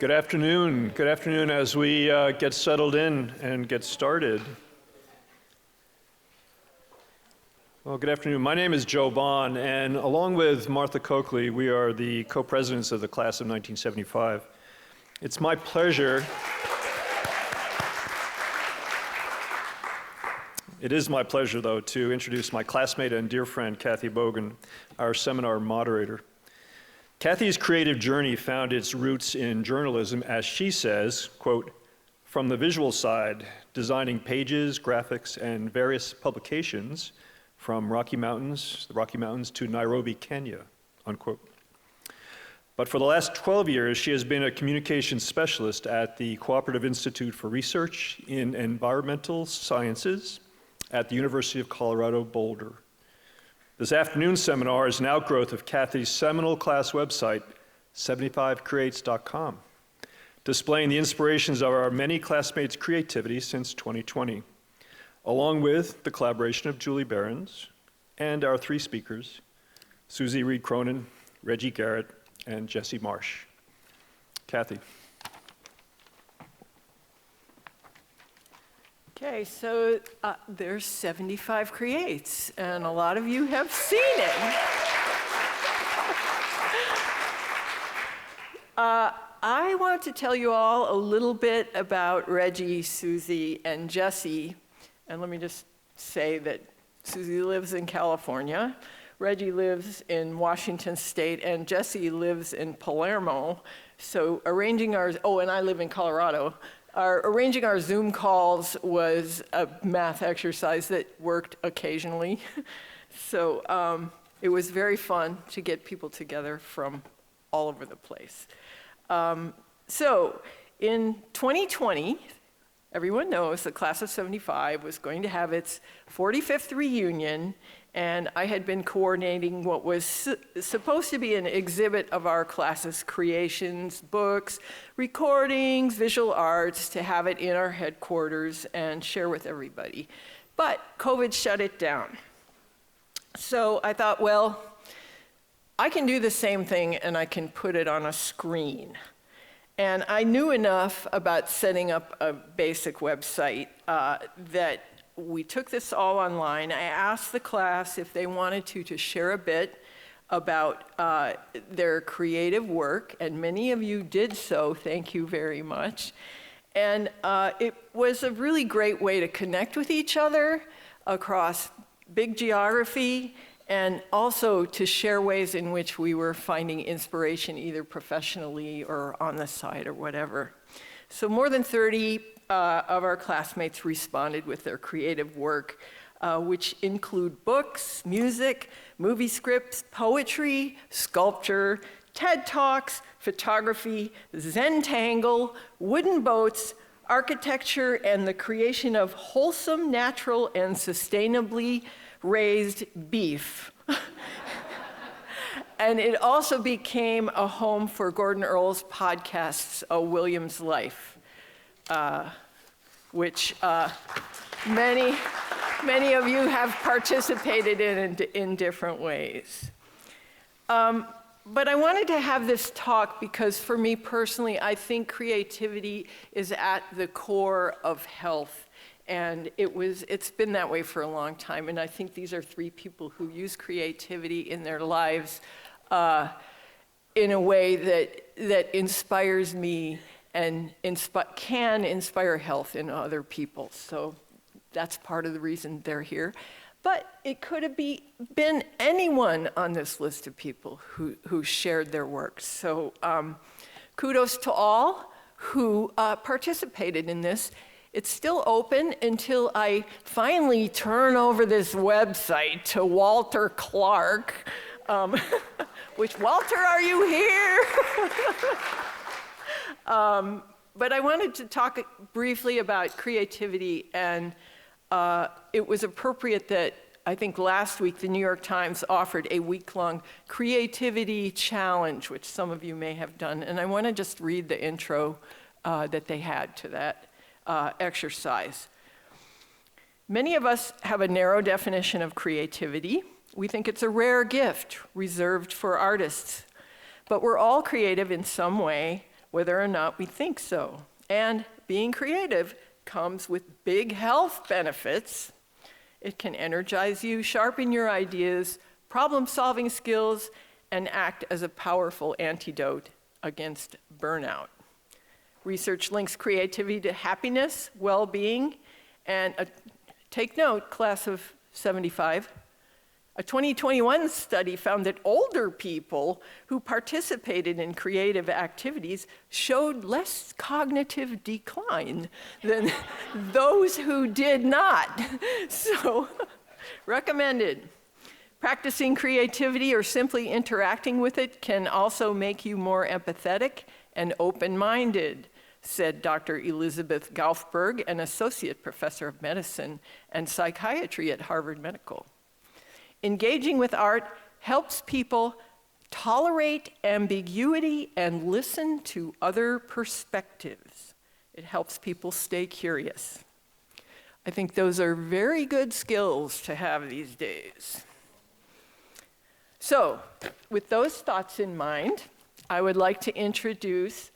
Good afternoon. Good afternoon as we get settled in and get started. Well, good afternoon. My name is Joe Bond, and along with Martha Coakley, we are the co-presidents of the class of 1975. It's my pleasure. It is my pleasure, though, to introduce my classmate and dear friend, Kathy Bogan, our seminar moderator. Kathy's creative journey found its roots in journalism, as she says, quote, from the visual side, designing pages, graphics, and various publications from the Rocky Mountains to Nairobi, Kenya, unquote. But for the last 12 years, she has been a communications specialist at the Cooperative Institute for Research in Environmental Sciences at the University of Colorado, Boulder. This afternoon's seminar is an outgrowth of Kathy's seminal class website, 75creates.com, displaying the inspirations of our many classmates' creativity since 2020, along with the collaboration of Julie Behrens and our three speakers, Susie Read Cronin, Reggie Garrett, and Jesse Marsh. Kathy. Okay, so there's 75 Creates, and a lot of you have seen it. I want to tell you all a little bit about Reggie, Susie, and Jesse. And let me just say that Susie lives in California, Reggie lives in Washington State, and Jesse lives in Palermo. So arranging our, and I live in Colorado. Arranging our Zoom calls was a math exercise that worked occasionally. So it was very fun to get people together from all over the place. So in 2020, everyone knows the class of 75 was going to have its 45th reunion, and I had been coordinating what was supposed to be an exhibit of our class's creations, books, recordings, visual arts, to have it in our headquarters and share with everybody. But COVID shut it down. So I thought, well, I can do the same thing and I can put it on a screen. And I knew enough about setting up a basic website that we took this all online. I asked the class if they wanted to share a bit about their creative work, and many of you did so, thank you very much. And it was a really great way to connect with each other across big geography, and also to share ways in which we were finding inspiration either professionally or on the side or whatever. So more than 30 of our classmates responded with their creative work, which include books, music, movie scripts, poetry, sculpture, TED Talks, photography, Zentangle, wooden boats, architecture, and the creation of wholesome, natural, and sustainably raised beef. And it also became a home for Gordon Earl's podcasts, A William's Life, which many of you have participated in different ways. But I wanted to have this talk because for me personally, I think creativity is at the core of health. And it's been that way for a long time. And I think these are three people who use creativity in their lives in a way that inspires me and can inspire health in other people. So that's part of the reason they're here. But it could have been anyone on this list of people who shared their work. So kudos to all who participated in this. It's still open until I finally turn over this website to Walter Clark. Which, Walter, are you here? But I wanted to talk briefly about creativity, and it was appropriate that I think last week the New York Times offered a week-long creativity challenge, which some of you may have done. And I want to just read the intro that they had to that exercise. Many of us have a narrow definition of creativity. We think it's a rare gift reserved for artists. But we're all creative in some way, whether or not we think so. And being creative comes with big health benefits. It can energize you, sharpen your ideas, problem-solving skills, and act as a powerful antidote against burnout. Research links creativity to happiness, well-being, and take note, class of 75, a 2021 study found that older people who participated in creative activities showed less cognitive decline than those who did not. So, recommended. Practicing creativity or simply interacting with it can also make you more empathetic and open-minded, said Dr. Elizabeth Gaufberg, an associate professor of medicine and psychiatry at Harvard Medical. Engaging with art helps people tolerate ambiguity and listen to other perspectives. It helps people stay curious. I think those are very good skills to have these days. So, with those thoughts in mind, I would like to introduce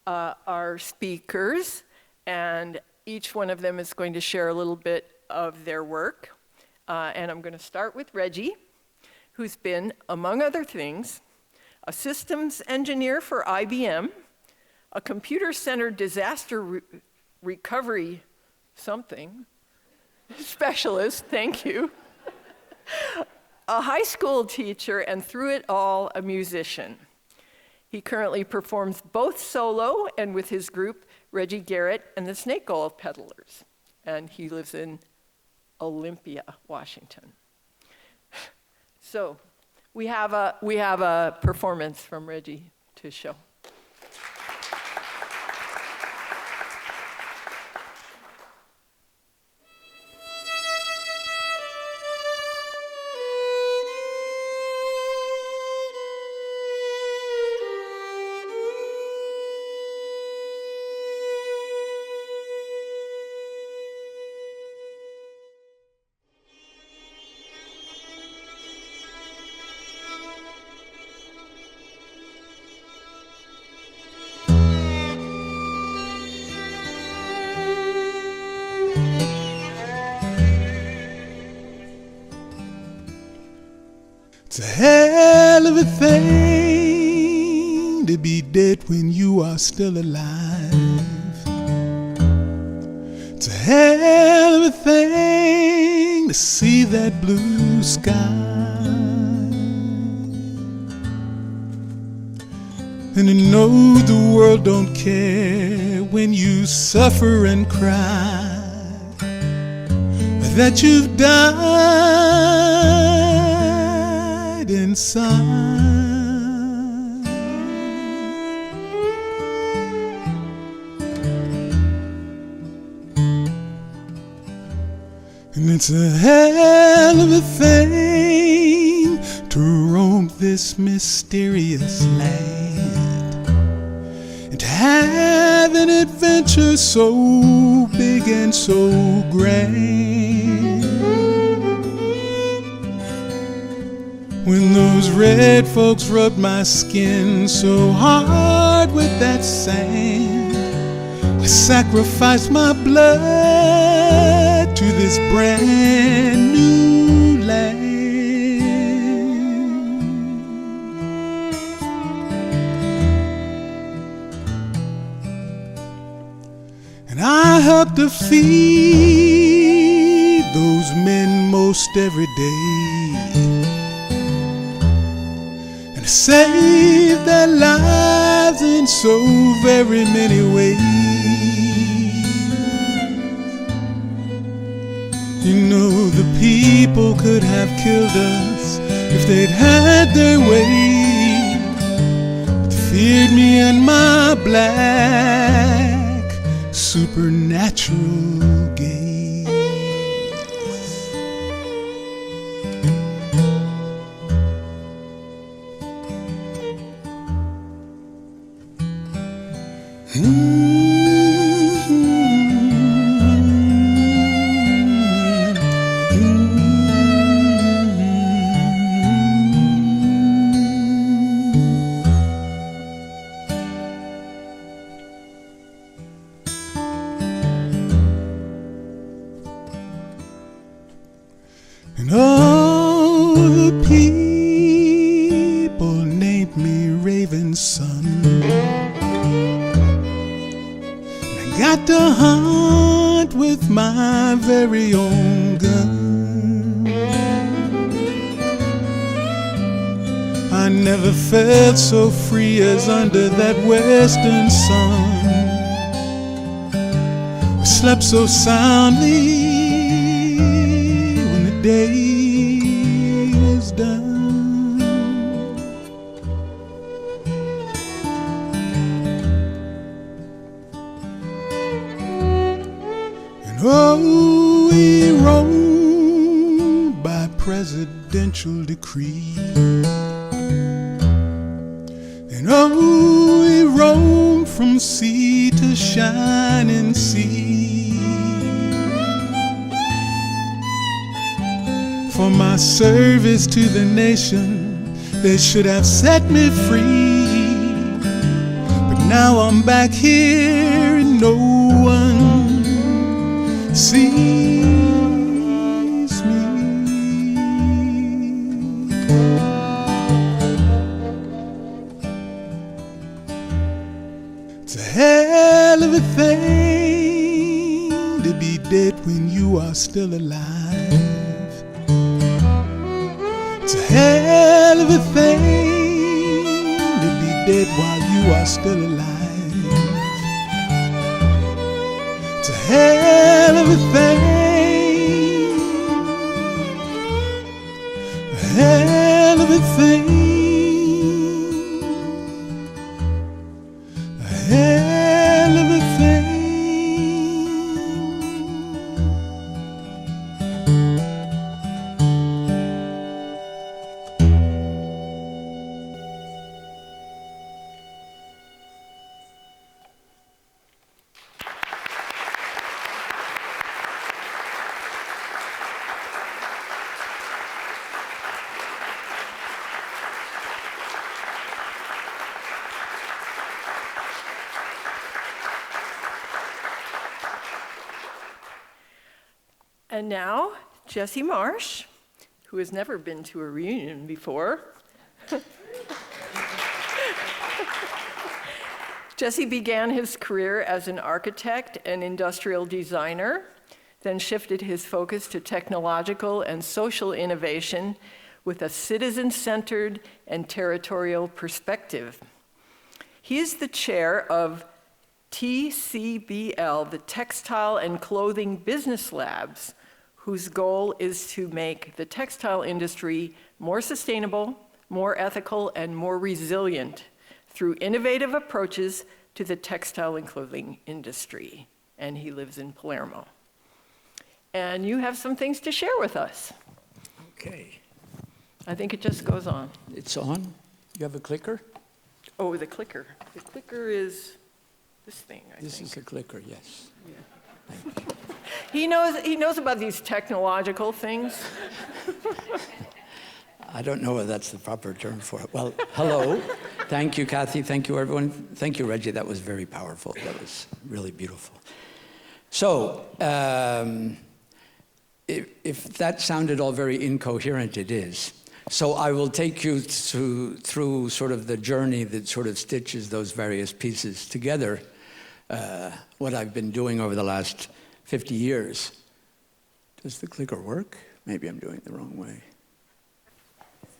our speakers, and each one of them is going to share a little bit of their work. And I'm going to start with Reggie, who's been, among other things, a systems engineer for IBM, a computer-centered disaster recovery something specialist, thank you, a high school teacher, and through it all, a musician. He currently performs both solo and with his group, Reggie Garrett and the SnakeOil Peddlers. And he lives in Olympia, Washington. So we have a performance from Reggie to show. It's a hell of a thing to be dead when you are still alive. It's a hell of a thing to see that blue sky and to know the world don't care when you suffer and cry that you've died inside. And it's a hell of a thing to roam this mysterious land and to have an adventure so big and so grand. When those red folks rubbed my skin so hard with that sand, I sacrificed my blood to this brand new land. And I helped to feed those men most every day, and save their lives in so very many ways. You know, the people could have killed us if they'd had their way, but feared me and my black supernatural gaze. the people named me Raven Son. I got to hunt with my very own gun. I never felt so free as under that western sun. I slept so soundly when the day was done. And oh, we roamed by presidential decree. And oh, we roamed from sea to shining sea. For my service to the nation, they should have set me free. But now I'm back here and no one sees me. It's a hell of a thing to be dead when you are still alive. It's a hell of a thing to be dead while you are still alive. It's a hell of a thing, a hell of a thing, a hell of a thing. And now, Jesse Marsh, who has never been to a reunion before. Jesse began his career as an architect and industrial designer, then shifted his focus to technological and social innovation with a citizen-centered and territorial perspective. He is the chair of TCBL, the Textile and Clothing Business Labs, whose goal is to make the textile industry more sustainable, more ethical, and more resilient through innovative approaches to the textile and clothing industry. And he lives in Palermo. And you have some things to share with us. Okay, I think it just goes on. it's on. You have a clicker? Oh, the clicker. The clicker is this thing, I This think. is a clicker, yes. He knows about these technological things. I don't know if that's the proper term for it. Well, hello. Thank you, Kathy. Thank you, everyone. Thank you, Reggie. That was very powerful. That was really beautiful. So, if that sounded all very incoherent, it is. So I will take you through sort of the journey that sort of stitches those various pieces together, what I've been doing over the last 50 years. Does the clicker work? Maybe I'm doing it the wrong way.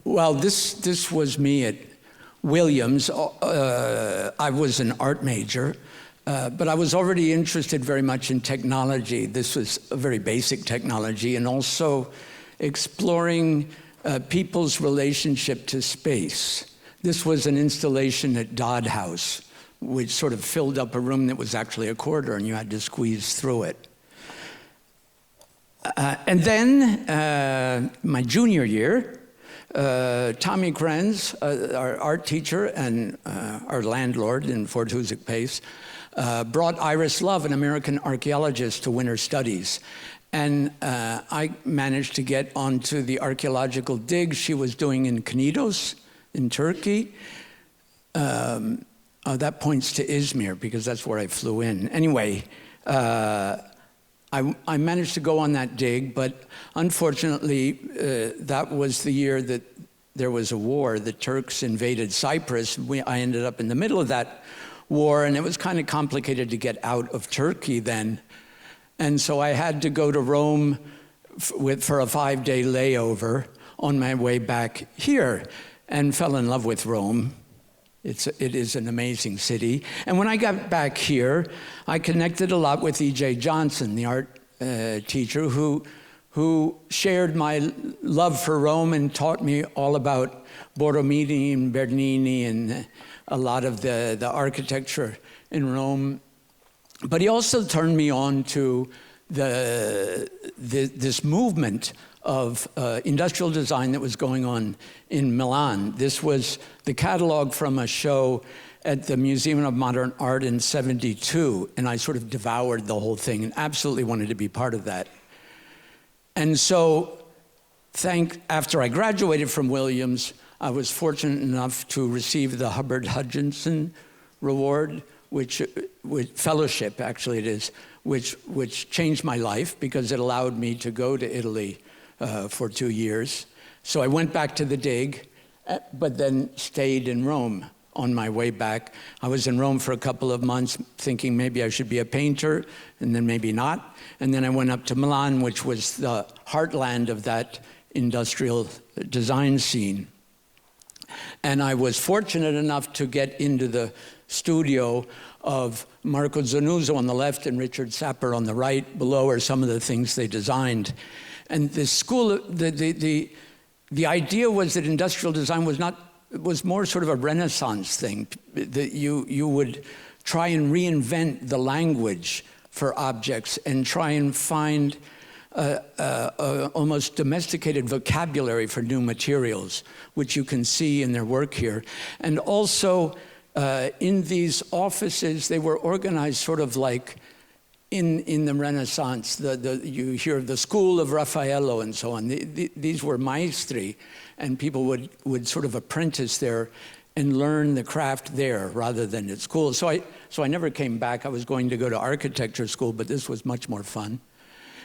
Well, this was me at Williams. I was an art major, but I was already interested very much in technology. This was a very basic technology, and also exploring people's relationship to space. This was an installation at Dodd House, which sort of filled up a room that was actually a corridor, and you had to squeeze through it. And then, my junior year, Tommy Krenz, our art teacher and our landlord in Fort Hoosick Pace, brought Iris Love, an American archaeologist, to Winter Studies. And I managed to get onto the archaeological dig she was doing in Knidos in Turkey. That points to Izmir, because that's where I flew in. Anyway, I managed to go on that dig, but unfortunately, that was the year that there was a war. The Turks invaded Cyprus. I ended up in the middle of that war, and it was kind of complicated to get out of Turkey then. And so I had to go to Rome for a 5-day layover on my way back here, and fell in love with Rome. It is an amazing city. And when I got back here, I connected a lot with E.J. Johnson, the art teacher, who shared my love for Rome and taught me all about Borromini and Bernini and a lot of the architecture in Rome. But he also turned me on to this movement of industrial design that was going on in Milan. This was the catalog from a show at the Museum of Modern Art in '72, and I sort of devoured the whole thing and absolutely wanted to be part of that. And so, after I graduated from Williams, I was fortunate enough to receive the Hubbard Hutchinson Reward, which fellowship, actually it is, which changed my life because it allowed me to go to Italy for 2 years. So I went back to the dig, but then stayed in Rome on my way back. I was in Rome for a couple of months thinking maybe I should be a painter, and then maybe not. And then I went up to Milan, which was the heartland of that industrial design scene. And I was fortunate enough to get into the studio of Marco Zanuzzo on the left and Richard Sapper on the right. Below are some of the things they designed. And the school, the idea was that industrial design was more sort of a Renaissance thing. That you would try and reinvent the language for objects and try and find almost domesticated vocabulary for new materials, which you can see in their work here. And also in these offices, they were organized sort of like in the Renaissance. You hear of the school of Raffaello and so on. These were maestri, and people would sort of apprentice there and learn the craft there rather than at school. So I never came back. I was going to go to architecture school, but this was much more fun.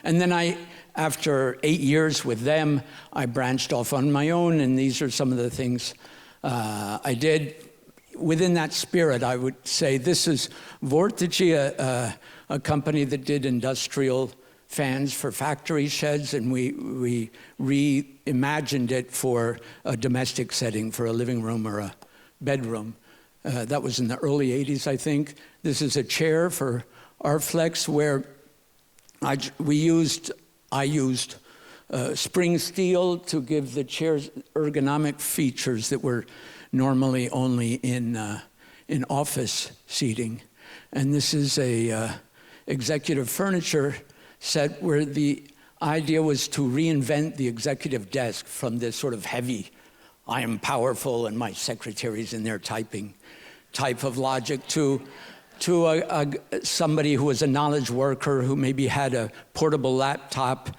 And then after 8 years with them, I branched off on my own, and these are some of the things I did. Within that spirit, I would say this is Vortici, a company that did industrial fans for factory sheds, and we reimagined it for a domestic setting, for a living room or a bedroom. That was in the early 80s, I think. This is a chair for Arflex where I used spring steel to give the chairs ergonomic features that were normally only in office seating. And this is a executive furniture set where the idea was to reinvent the executive desk from this sort of heavy, I am powerful and my secretary's in there typing type of logic to somebody who was a knowledge worker who maybe had a portable laptop,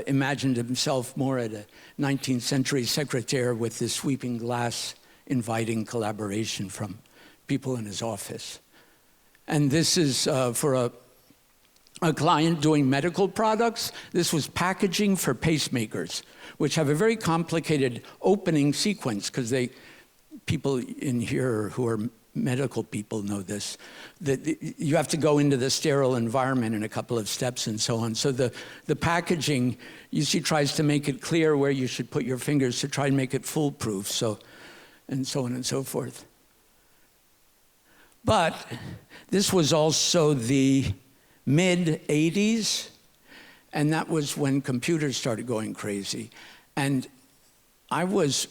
imagined himself more at a 19th century secretary with this sweeping glass inviting collaboration from people in his office. And this is for a client doing medical products. This was packaging for pacemakers, which have a very complicated opening sequence, because people in here who are medical people know this, that you have to go into the sterile environment in a couple of steps and so on. So the packaging, you see, tries to make it clear where you should put your fingers to try and make it foolproof, and so on and so forth. But this was also the mid-'80s, and that was when computers started going crazy. And I was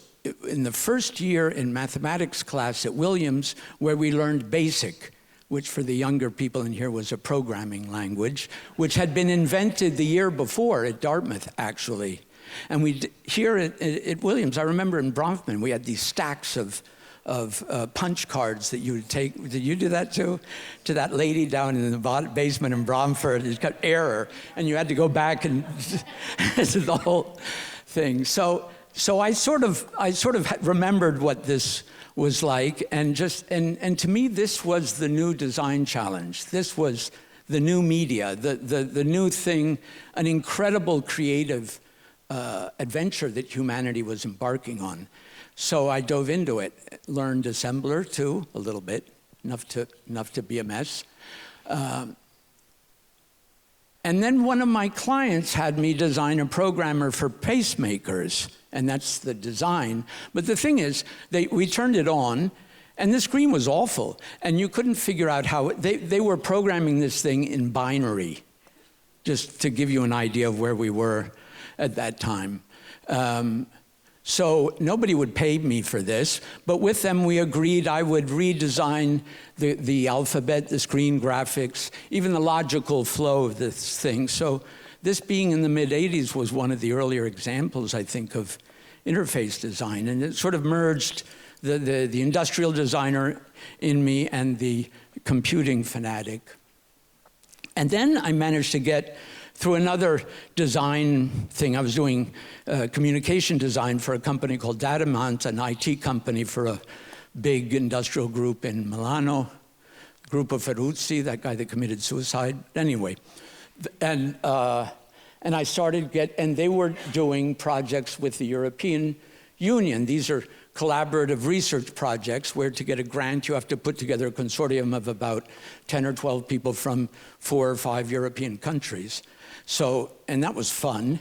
in the first year in mathematics class at Williams, where we learned BASIC, which for the younger people in here was a programming language, which had been invented the year before at Dartmouth, actually. And here at Williams, I remember in Bronfman, we had these stacks of punch cards that you would take. Did you do that too? To that lady down in the basement in Bromford, it's got error, and you had to go back and this is the whole thing. So I sort of remembered what this was like, and to me this was the new design challenge. This was the new media, the new thing, an incredible creative adventure that humanity was embarking on. So I dove into it, learned assembler too, a little bit, enough to be a mess. And then one of my clients had me design a programmer for pacemakers, and that's the design. But the thing is, we turned it on, and the screen was awful, and you couldn't figure out how, they were programming this thing in binary, just to give you an idea of where we were at that time. So nobody would pay me for this, but with them we agreed I would redesign the alphabet, the screen graphics, even the logical flow of this thing. So this being in the mid-'80s was one of the earlier examples, I think, of interface design, and it sort of merged the industrial designer in me and the computing fanatic. And then I managed to get through another design thing. I was doing communication design for a company called Datamont, an IT company for a big industrial group in Milano, group of Ferruzzi, that guy that committed suicide. Anyway, and I started and they were doing projects with the European Union. These are collaborative research projects where to get a grant you have to put together a consortium of about 10 or 12 people from 4 or 5 European countries. So, and that was fun.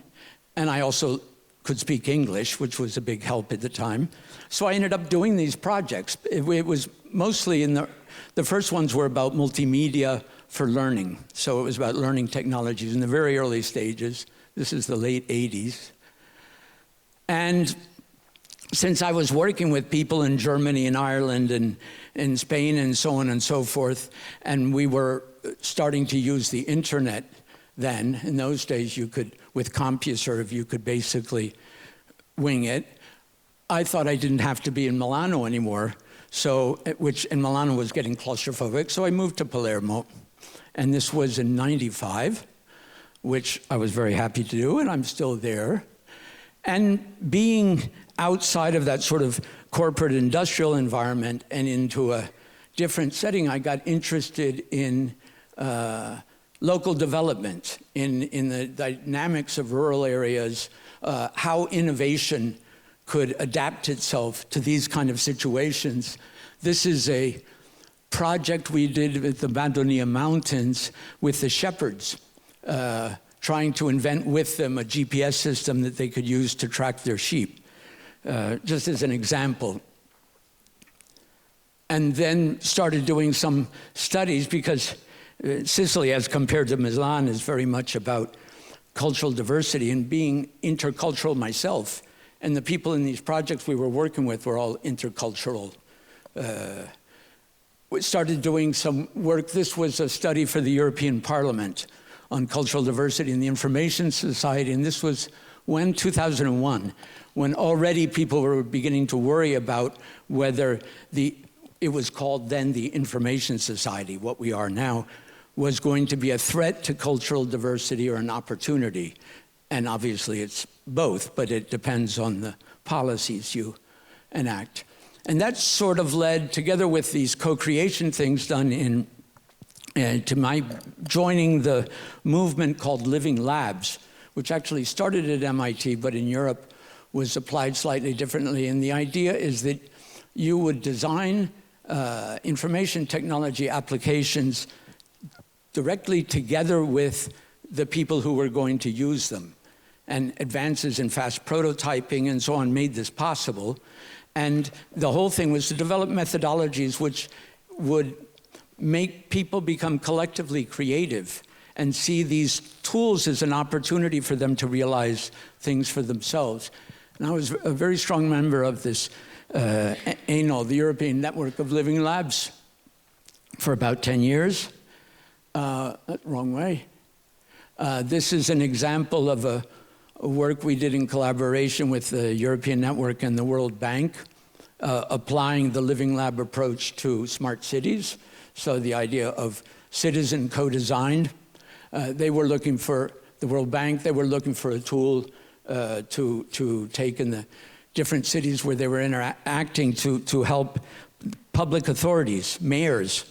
And I also could speak English, which was a big help at the time. So I ended up doing these projects. It was mostly the first ones were about multimedia for learning. So it was about learning technologies in the very early stages. This is the late 80s. And since I was working with people in Germany and Ireland and in Spain and so on and so forth, and we were starting to use the internet then, in those days you could, with CompuServe, you could basically wing it. I thought I didn't have to be in Milano anymore, which in Milano was getting claustrophobic, so I moved to Palermo. And this was in '95, which I was very happy to do, and I'm still there. And being outside of that sort of corporate industrial environment and into a different setting, I got interested in local development, in the dynamics of rural areas, how innovation could adapt itself to these kind of situations. This is a project we did with the Madonia Mountains with the shepherds, trying to invent with them a GPS system that they could use to track their sheep, just as an example. And then started doing some studies because Sicily, as compared to Milan, is very much about cultural diversity and being intercultural myself. And the people in these projects we were working with were all intercultural. We started doing some work. This was a study for the European Parliament on cultural diversity in the information society, and this was 2001, when already people were beginning to worry about whether it was called then the information society, what we are now, was going to be a threat to cultural diversity or an opportunity. And obviously it's both, but it depends on the policies you enact. And that sort of led, together with these co-creation things done to my joining the movement called Living Labs, which actually started at MIT, but in Europe was applied slightly differently. And the idea is that you would design information technology applications directly together with the people who were going to use them. And advances in fast prototyping and so on made this possible. And the whole thing was to develop methodologies which would make people become collectively creative and see these tools as an opportunity for them to realize things for themselves. And I was a very strong member of this ANO, the European Network of Living Labs, for about 10 years. Wrong way. This is an example of a work we did in collaboration with the European Network and the World Bank, applying the Living Lab approach to smart cities. So the idea of citizen co-designed. They were looking for, the World Bank, they were looking for a tool to take in the different cities where they were interacting to help public authorities, mayors,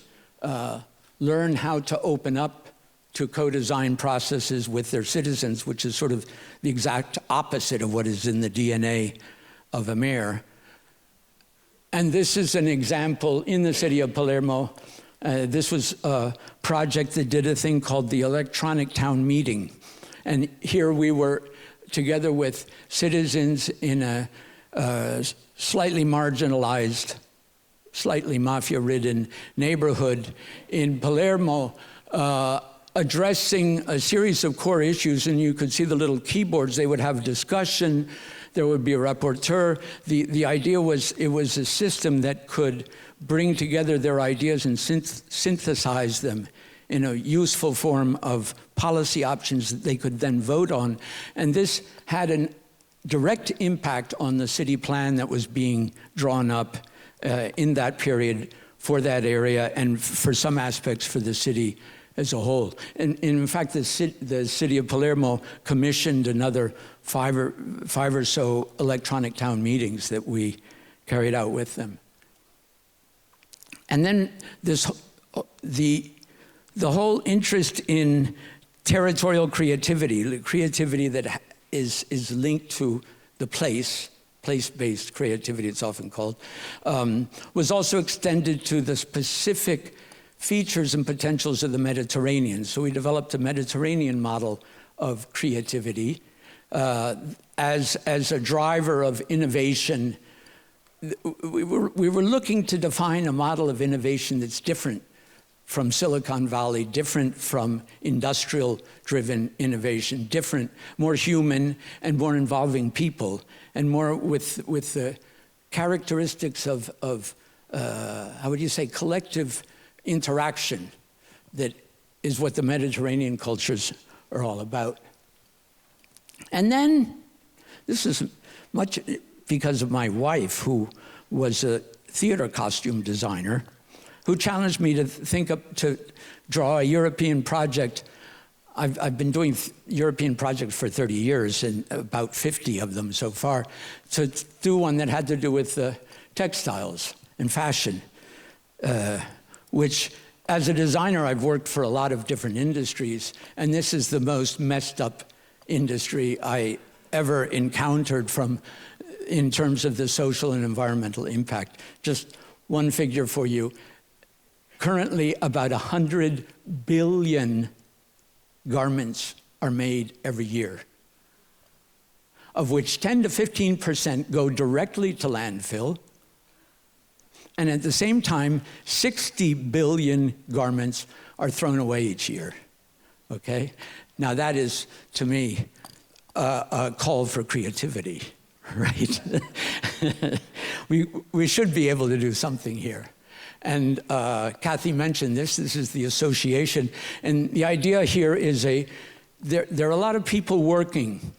learn how to open up to co-design processes with their citizens, which is sort of the exact opposite of what is in the DNA of a mayor. And this is an example in the city of Palermo. This was a project that did a thing called the electronic town meeting. And here we were together with citizens in a slightly marginalized, slightly mafia-ridden neighborhood in Palermo, addressing a series of core issues, and you could see the little keyboards. They would have discussion. There would be a rapporteur. The idea was it was a system that could bring together their ideas and synthesize them in a useful form of policy options that they could then vote on. And this had a direct impact on the city plan that was being drawn up in that period for that area, and for some aspects for the city as a whole. And in fact, the city of Palermo commissioned another five or so electronic town meetings that we carried out with them. And then the whole interest in territorial creativity, the creativity that is linked to the place-based creativity, it's often called, was also extended to the specific features and potentials of the Mediterranean. So we developed a Mediterranean model of creativity as a driver of innovation. We were looking to define a model of innovation that's different from Silicon Valley, different from industrial-driven innovation, different, more human and more involving people, and more with the characteristics of how would you say, collective interaction that is what the Mediterranean cultures are all about. And then, this is much because of my wife, who was a theater costume designer, who challenged me to draw a European project. I've been doing European projects for 30 years, and about 50 of them so far, to do one that had to do with textiles and fashion, which, as a designer, I've worked for a lot of different industries, and this is the most messed up industry I ever encountered in terms of the social and environmental impact. Just one figure for you. Currently, about 100 billion garments are made every year, of which 10 to 15% go directly to landfill, and at the same time, 60 billion garments are thrown away each year, okay? Now that is, to me, a call for creativity, right? We should be able to do something here. And Kathy mentioned this is the association. And the idea here is there are a lot of people working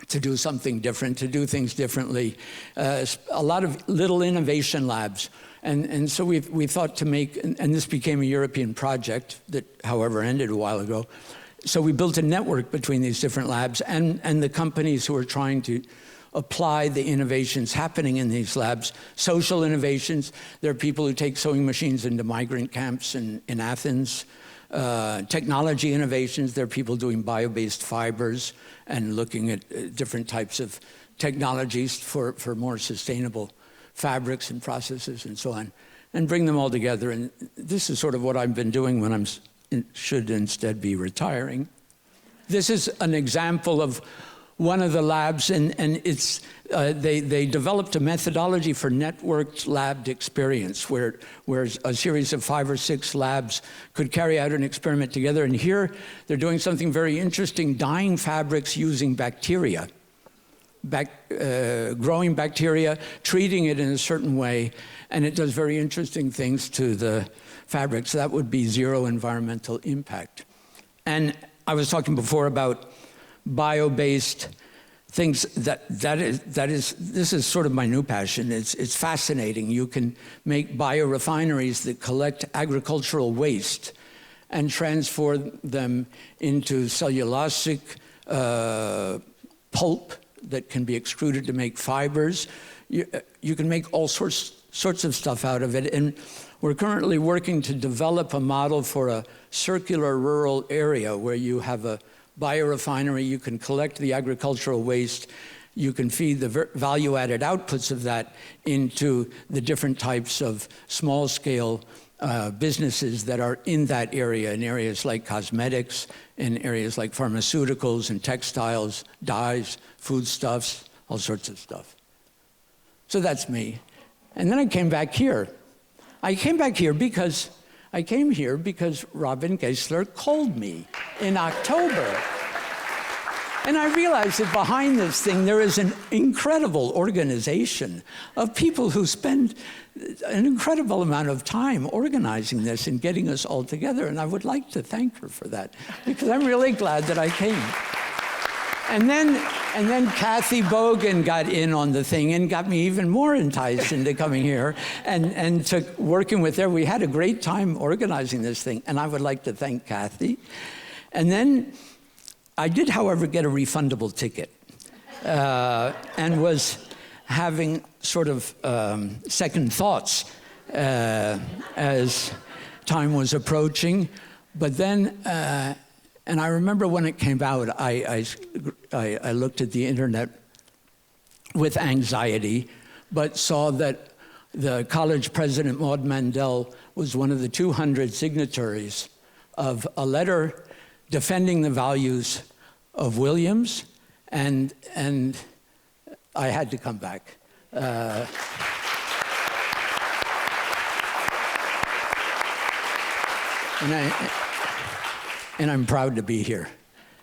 to do something different, to do things differently. A lot of little innovation labs. And so we thought to make, and this became a European project that, however, ended a while ago. So we built a network between these different labs and the companies who are trying to apply the innovations happening in these labs. Social innovations, there are people who take sewing machines into migrant camps in Athens. Technology innovations, there are people doing bio-based fibers and looking at different types of technologies for more sustainable fabrics and processes and so on, and bring them all together. And this is sort of what I've been doing when should instead be retiring. This is an example of one of the labs, and it's they developed a methodology for networked labbed experience, where a series of 5 or 6 labs could carry out an experiment together. And here they're doing something very interesting, dyeing fabrics using bacteria, growing bacteria, treating it in a certain way, and it does very interesting things to the fabrics. That would be zero environmental impact. And I was talking before about bio-based things. This is sort of my new passion. It's fascinating. You can make biorefineries that collect agricultural waste and transform them into cellulosic pulp that can be extruded to make fibers. You can make all sorts of stuff out of it. And We're currently working to develop a model for a circular rural area where you have a biorefinery, you can collect the agricultural waste, you can feed the value-added outputs of that into the different types of small-scale businesses that are in that area, in areas like cosmetics, in areas like pharmaceuticals and textiles, dyes, foodstuffs, all sorts of stuff. So that's me. And then I came back here. I came here because Robin Geisler called me in October. And I realized that behind this thing, there is an incredible organization of people who spend an incredible amount of time organizing this and getting us all together. And I would like to thank her for that, because I'm really glad that I came. And then Kathy Bogan got in on the thing and got me even more enticed into coming here and to working with her. We had a great time organizing this thing, and I would like to thank Kathy. And then I did, however, get a refundable ticket and was having sort of second thoughts as time was approaching. But then, and I remember when it came out, I looked at the internet with anxiety, but saw that the college president, Maud Mandel, was one of the 200 signatories of a letter defending the values of Williams, and I had to come back. And I'm proud to be here.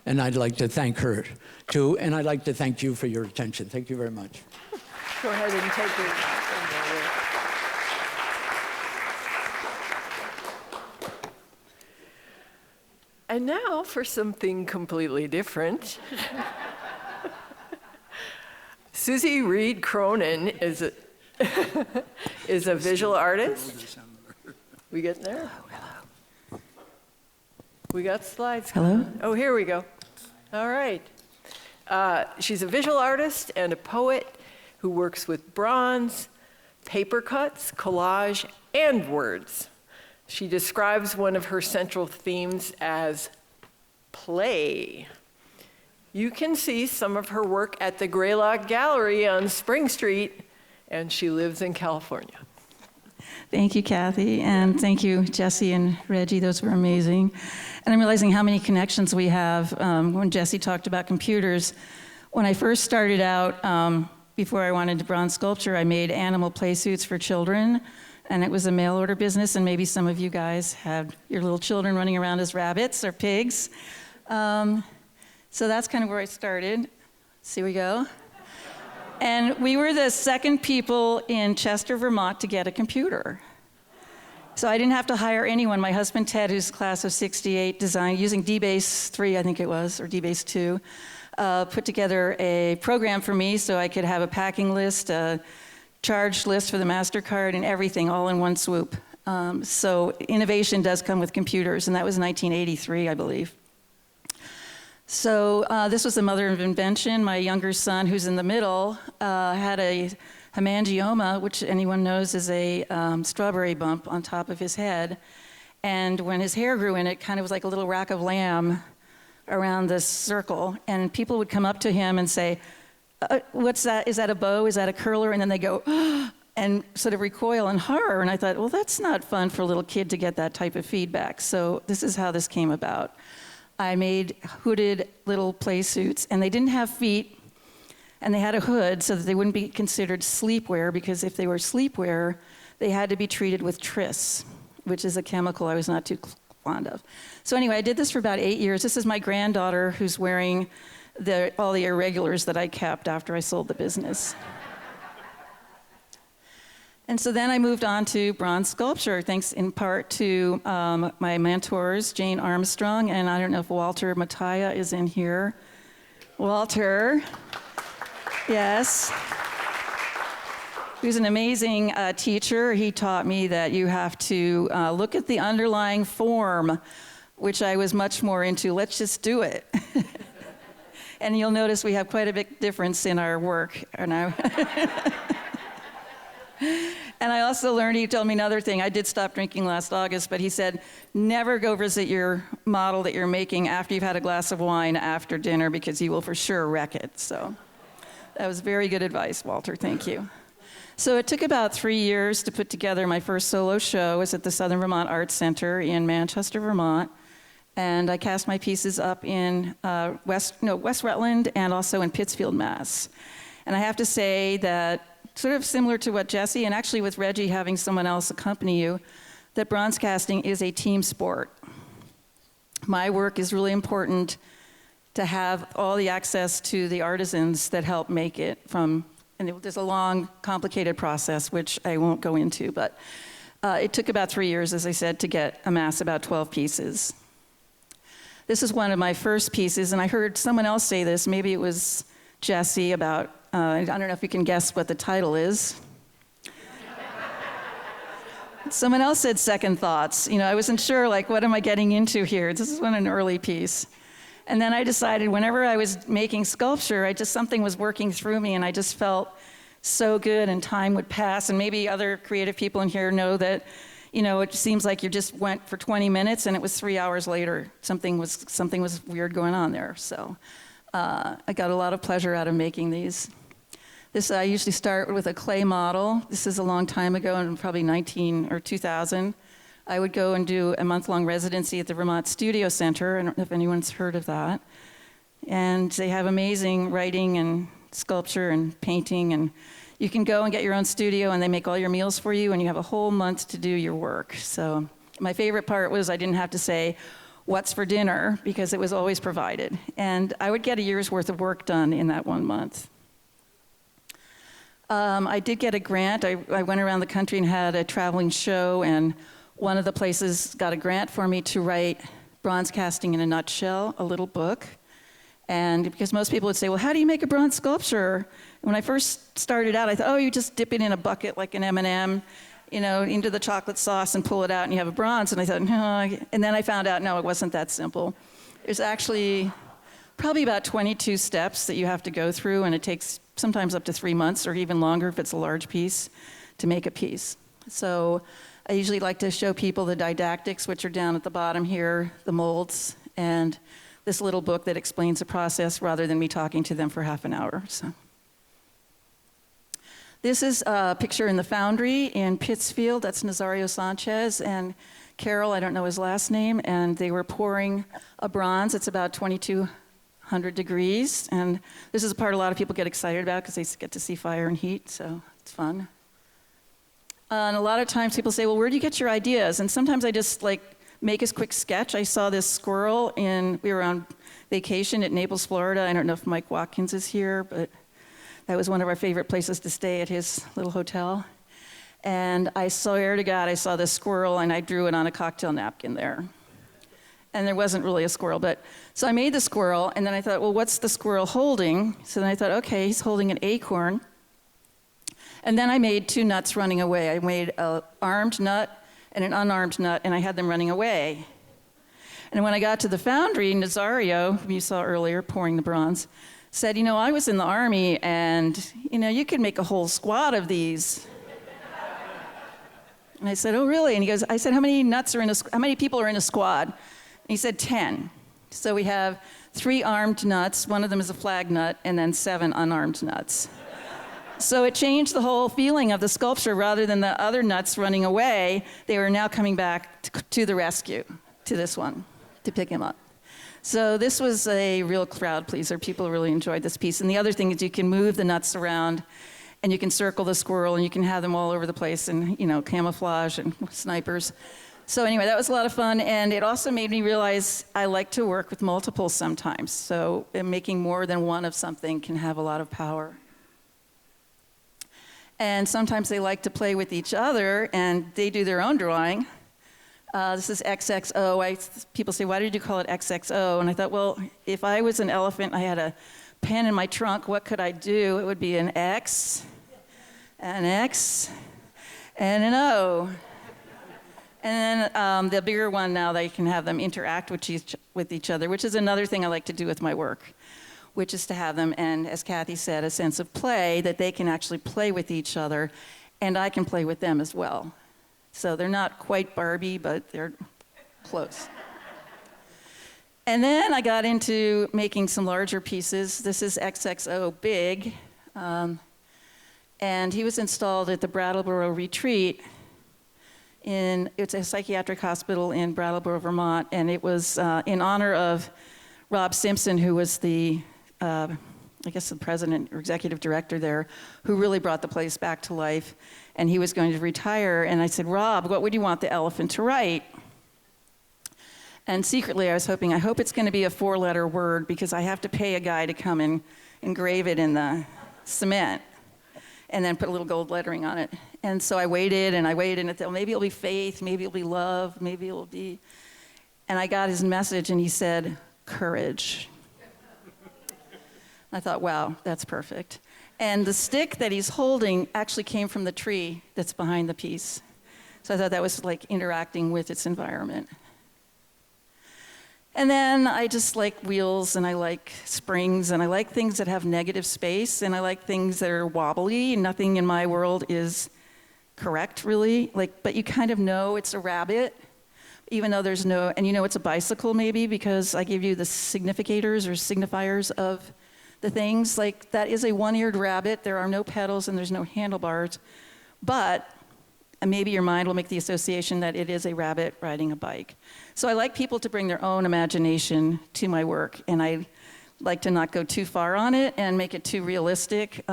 And I'd like to thank her, too, and I'd like to thank you for your attention. Thank you very much. Go ahead and take your... And now for something completely different. Susie Read Cronin is a visual artist. We getting there? Hello. We got slides. Hello? Oh, here we go. All right. She's a visual artist and a poet who works with bronze, paper cuts, collage, and words. She describes one of her central themes as play. You can see some of her work at the Greylock Gallery on Spring Street, and she lives in California. Thank you, Kathy, and thank you, Jesse and Reggie. Those were amazing. And I'm realizing how many connections we have. When Jesse talked about computers, when I first started out, before I wanted to bronze sculpture, I made animal play suits for children, and it was a mail order business, and maybe some of you guys had your little children running around as rabbits or pigs. So that's kind of where I started. See, we go. And we were the second people in Chester, Vermont to get a computer. So I didn't have to hire anyone. My husband, Ted, who's class of 68, designed, using DBase 3, I think it was, or DBase 2, put together a program for me so I could have a packing list, a charge list for the MasterCard, and everything all in one swoop. So innovation does come with computers, and that was 1983, I believe. So this was the mother of invention. My younger son, who's in the middle, had a hemangioma, which anyone knows is a strawberry bump on top of his head. And when his hair grew in, it kind of was like a little rack of lamb around this circle. And people would come up to him and say, what's that? Is that a bow? Is that a curler? And then they go, and sort of recoil in horror. And I thought, well, that's not fun for a little kid to get that type of feedback. So this is how this came about. I made hooded little play suits, and they didn't have feet, and they had a hood so that they wouldn't be considered sleepwear, because if they were sleepwear, they had to be treated with tris, which is a chemical I was not too fond of. So anyway, I did this for about 8 years. This is my granddaughter who's wearing all the irregulars that I kept after I sold the business. And so then I moved on to bronze sculpture, thanks in part to my mentors, Jane Armstrong, and I don't know if Walter Mattia is in here. Walter, yes. He was an amazing teacher. He taught me that you have to look at the underlying form, which I was much more into. Let's just do it. And you'll notice we have quite a big difference in our work. And I also learned, he told me another thing. I did stop drinking last August, but he said, never go visit your model that you're making after you've had a glass of wine after dinner because you will for sure wreck it. So that was very good advice, Walter. Thank you. So it took about 3 years to put together my first solo show. It was at the Southern Vermont Arts Center in Manchester, Vermont. And I cast my pieces up in West Rutland and also in Pittsfield, Mass. And I have to say that, sort of similar to what Jesse, and actually with Reggie having someone else accompany you, that bronze casting is a team sport. My work is really important to have all the access to the artisans that help make it from, and there's a long, complicated process, which I won't go into, but it took about 3 years, as I said, to amass about 12 pieces. This is one of my first pieces, and I heard someone else say this, maybe it was Jesse, about, I don't know if you can guess what the title is. Someone else said second thoughts. I wasn't sure, like, what am I getting into here? This is an early piece. And then I decided whenever I was making sculpture, something was working through me, and I just felt so good, and time would pass. And maybe other creative people in here know that, it seems like you just went for 20 minutes, and it was 3 hours later. Something was weird going on there. So I got a lot of pleasure out of making these. This, I usually start with a clay model. This is a long time ago, in probably 2000. I would go and do a month-long residency at the Vermont Studio Center. I don't know if anyone's heard of that. And they have amazing writing and sculpture and painting. And you can go and get your own studio, and they make all your meals for you, and you have a whole month to do your work. So my favorite part was I didn't have to say, what's for dinner, because it was always provided. And I would get a year's worth of work done in that 1 month. I did get a grant. I went around the country and had a traveling show, and one of the places got a grant for me to write Bronze Casting in a Nutshell, a little book. And because most people would say, well, how do you make a bronze sculpture? And when I first started out, I thought, oh, you just dip it in a bucket like an M&M, into the chocolate sauce and pull it out and you have a bronze. And I thought, no. And then I found out, no, it wasn't that simple. There's actually probably about 22 steps that you have to go through, and it takes sometimes up to 3 months or even longer if it's a large piece to make a piece. So I usually like to show people the didactics, which are down at the bottom here, the molds, and this little book that explains the process rather than me talking to them for half an hour. So this is a picture in the foundry in Pittsfield. That's Nazario Sanchez and Carol, I don't know his last name, and they were pouring a bronze. It's about 2200 degrees, and this is a part a lot of people get excited about because they get to see fire and heat, so it's fun. And a lot of times people say, well, where do you get your ideas? And sometimes I just make a quick sketch. I saw this squirrel we were on vacation at Naples, Florida. I don't know if Mike Watkins is here, but that was one of our favorite places to stay at his little hotel. And I swear to God, I saw this squirrel and I drew it on a cocktail napkin there. And there wasn't really a squirrel, so I made the squirrel, and then I thought, well, what's the squirrel holding? So then I thought, okay, he's holding an acorn. And then I made two nuts running away. I made an armed nut and an unarmed nut, and I had them running away. And when I got to the foundry, Nazario, who you saw earlier pouring the bronze, said, I was in the Army, and, you could make a whole squad of these. And I said, oh, really? And he goes, I said, how many people are in a squad? And he said, 10. So we have 3 armed nuts, one of them is a flag nut, and then 7 unarmed nuts. So it changed the whole feeling of the sculpture. Rather than the other nuts running away, they were now coming back to the rescue, to this one, to pick him up. So this was a real crowd pleaser. People really enjoyed this piece. And the other thing is you can move the nuts around, and you can circle the squirrel, and you can have them all over the place, and camouflage and snipers. So anyway, that was a lot of fun, and it also made me realize I like to work with multiples sometimes. So making more than one of something can have a lot of power. And sometimes they like to play with each other, and they do their own drawing. This is XXO. People say, why did you call it XXO? And I thought, well, if I was an elephant, I had a pen in my trunk, what could I do? It would be an X, and an O. And then the bigger one now, they can have them interact with each other, which is another thing I like to do with my work, which is to have them, and as Kathy said, a sense of play, that they can actually play with each other and I can play with them as well. So they're not quite Barbie, but they're close. And then I got into making some larger pieces. This is XXO Big. And he was installed at the Brattleboro Retreat. It's a psychiatric hospital in Brattleboro, Vermont. And it was in honor of Rob Simpson, who was the president or executive director there, who really brought the place back to life. And he was going to retire. And I said, Rob, what would you want the elephant to write? And secretly I was hoping, I hope it's going to be a 4-letter word, because I have to pay a guy to come and engrave it in the cement and then put a little gold lettering on it. And so I waited and I thought, well, maybe it'll be faith, maybe it'll be love, maybe it'll be... And I got his message and he said, courage. I thought, wow, that's perfect. And the stick that he's holding actually came from the tree that's behind the piece. So I thought that was like interacting with its environment. And then I just like wheels, and I like springs, and I like things that have negative space, and I like things that are wobbly. Nothing in my world is correct, really. But you kind of know it's a rabbit, even though there's no, and you know it's a bicycle maybe, because I give you the significators or signifiers of the things. Like, that is a one-eared rabbit. There are no pedals and there's no handlebars, but maybe your mind will make the association that it is a rabbit riding a bike. So I like people to bring their own imagination to my work, and I like to not go too far on it and make it too realistic,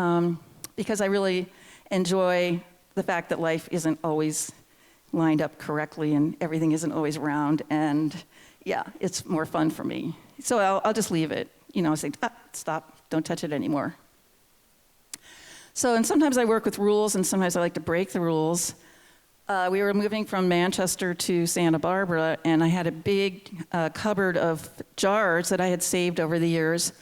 because I really enjoy the fact that life isn't always lined up correctly and everything isn't always round, and yeah, it's more fun for me. So I'll just leave it, say, stop, don't touch it anymore. So, and sometimes I work with rules, and sometimes I like to break the rules. We were moving from Manchester to Santa Barbara, and I had a big cupboard of jars that I had saved over the years.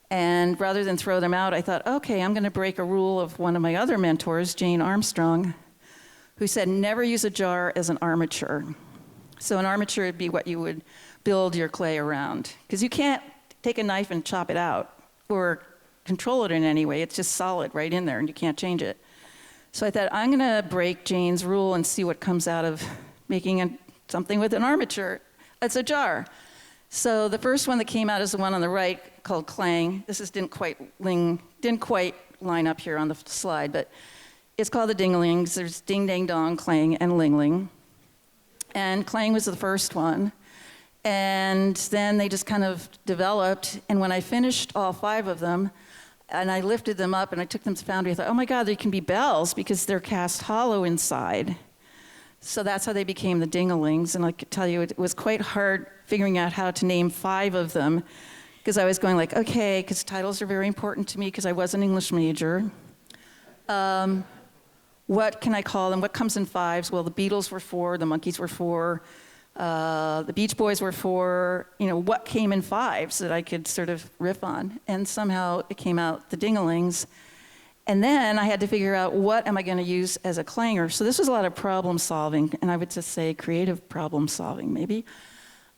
And rather than throw them out, I thought, okay, I'm going to break a rule of one of my other mentors, Jane Armstrong, who said never use a jar as an armature. So an armature would be what you would build your clay around, because you can't take a knife and chop it out or control it in any way. It's just solid right in there, and you can't change it. So I thought, I'm going to break Jane's rule and see what comes out of making something with an armature. It's a jar. So the first one that came out is the one on the right, called Clang. This didn't quite line up here on the slide, but it's called the Dinglings. There's Ding, Dang, Dong, Clang, and Ling, Ling. And Clang was the first one. And then they just kind of developed, and when I finished all 5 of them, and I lifted them up and I took them to Foundry, I thought, oh my God, they can be bells because they're cast hollow inside. So that's how they became the Dinglings. And I could tell you, it was quite hard figuring out how to name 5 of them, because I was going like, okay, because titles are very important to me because I was an English major. What can I call them? What comes in 5s? Well, the Beatles were 4, the Monkees were 4, the Beach Boys were 4, what came in 5s that I could sort of riff on. And somehow it came out the Dinglings. And then I had to figure out, what am I going to use as a clanger? So this was a lot of problem solving, and I would just say creative problem solving, maybe.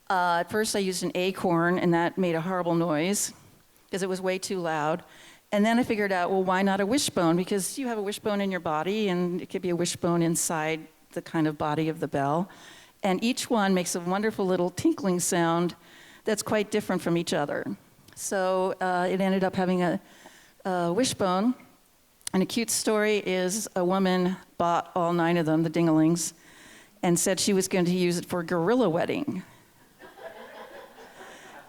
At first I used an acorn, and that made a horrible noise because it was way too loud. And then I figured out, well, why not a wishbone? Because you have a wishbone in your body, and it could be a wishbone inside the kind of body of the bell. And each one makes a wonderful little tinkling sound that's quite different from each other. So it ended up having a wishbone. And a cute story is a woman bought all 9 of them, the Dinglings, and said she was going to use it for a gorilla wedding.